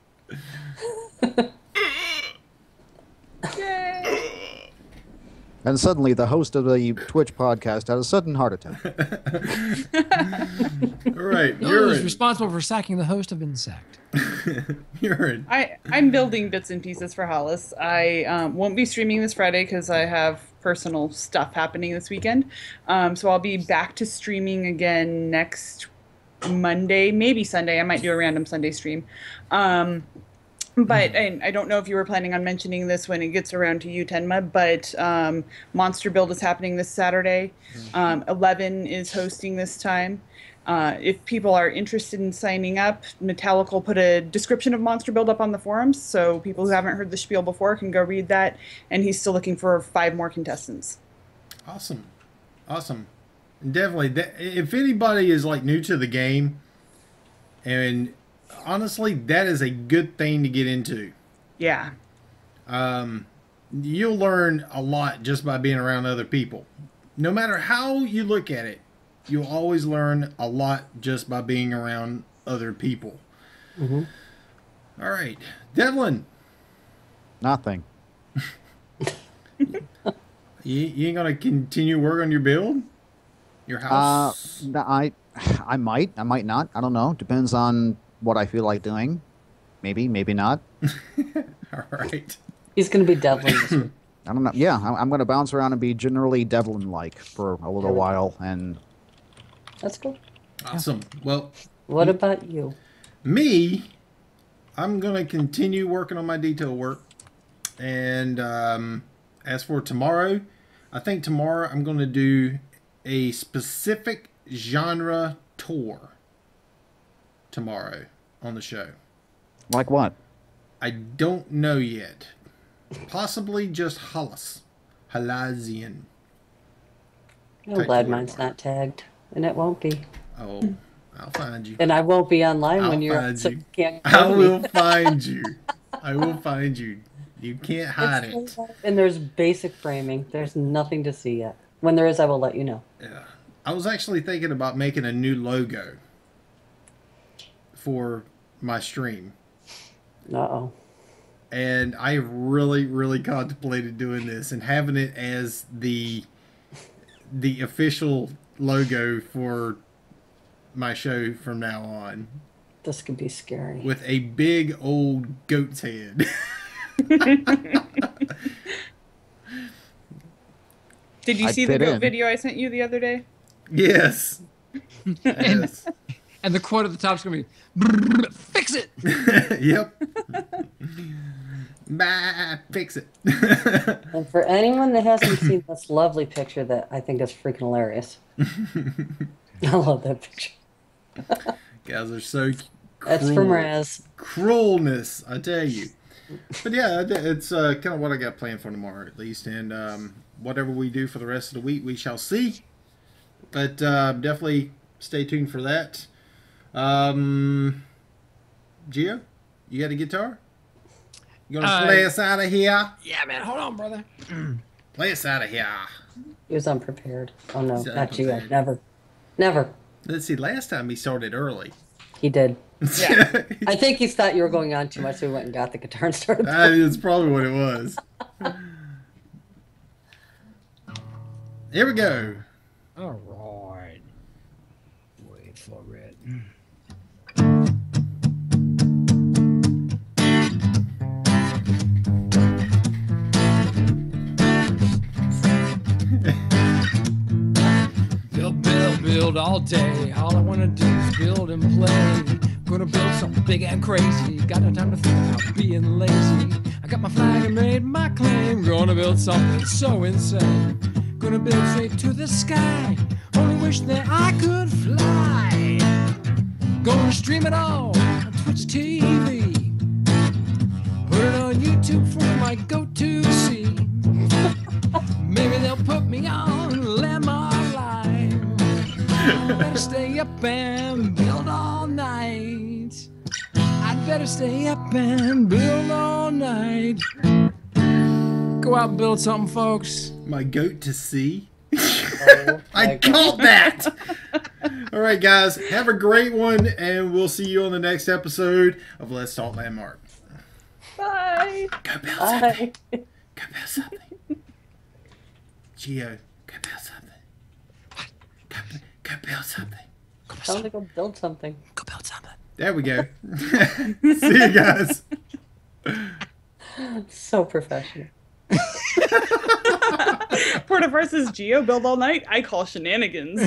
And suddenly, the host of the Twitch podcast had a sudden heart attack. All right, Who is responsible for sacking the host of Insect? Urine. I'm building bits and pieces for Hollis. I won't be streaming this Friday because I have personal stuff happening this weekend. So I'll be back to streaming again next Monday, maybe Sunday. I might do a random Sunday stream. But and I don't know if you were planning on mentioning this when it gets around to you, Tenma, but Monster Build is happening this Saturday. 11 is hosting this time. If people are interested in signing up, Metallic will put a description of Monster Build up on the forums, so people who haven't heard the spiel before can go read that. And he's still looking for 5 more contestants. Awesome. Definitely. If anybody is like new to the game, and honestly, that is a good thing to get into. Yeah. You'll learn a lot just by being around other people. No matter how you look at it, you'll always learn a lot just by being around other people. Mm-hmm. All right. Devlin. Nothing. You ain't going to continue work on your build? Your house? I might not. I don't know. Depends on what I feel like doing. Maybe not. All right. He's going to be Devlin this week. I don't know. Yeah, I'm going to bounce around and be generally Devlin-like for a little while. And That's cool. Awesome. Well, What about you? me, I'm going to continue working on my detail work. And as for tomorrow, I think tomorrow I'm going to do a specific genre tour tomorrow on the show. like what? I don't know yet. Possibly just Hollis. Halazian. I'm Take glad your mine's word. not tagged, and it won't be. Oh, I'll find you. And I won't be online I'll when you're find so you. you can't I go to me. will find you. I will find you. You can't hide it. And there's basic framing. There's nothing to see yet. When there is, I will let you know. Yeah. I was actually thinking about making a new logo for my stream. Uh-oh. And I really, really contemplated doing this and having it as the official logo for my show from now on, This could be scary. with a big old goat's head. Did you I'd see the fit goat in. video I sent you the other day? Yes. Yes. And the quote at the top is going to be, "Brrr, fix it." Yep. Bah, fix it. And for anyone that hasn't seen this lovely picture that I think is freaking hilarious. I love that picture. Guys are so That's from Raz. cruelness, I tell you. But yeah, it's kind of what I got planned for tomorrow, at least. And whatever we do for the rest of the week, we shall see. But definitely stay tuned for that. Gio, you got a guitar? You gonna play us out of here? Yeah, man. Hold on, brother. Play us out of here. He was unprepared. Oh no, He's not you. unprepared. Never. Never. Let's see. Last time he started early. He did. Yeah. I think he thought you were going on too much, so he went and got the guitar and started. That is probably what it was. Here we go. All right. Wait for it. Build all day. All I wanna do is build and play. Gonna build something big and crazy. Got no time to think about being lazy. I got my flag and made my claim. Gonna build something so insane. Gonna build straight to the sky. Only wish that I could fly. Gonna stream it all on Twitch TV. Put it on YouTube for my go-to see. Maybe they'll put me on Lemon Live. Better stay up and build all night. I'd better stay up and build all night. Go out and build something, folks. My goat to see. Oh, I my called that. All right, guys. Have a great one, and we'll see you on the next episode of Let's Talk Landmark. Bye. Go build Bye. something. Go build something. Geo, go build something. Go build something. Tell him to go build something. Go build something. There we go. See you guys. So professional. Porta versus Geo build all night. I call shenanigans.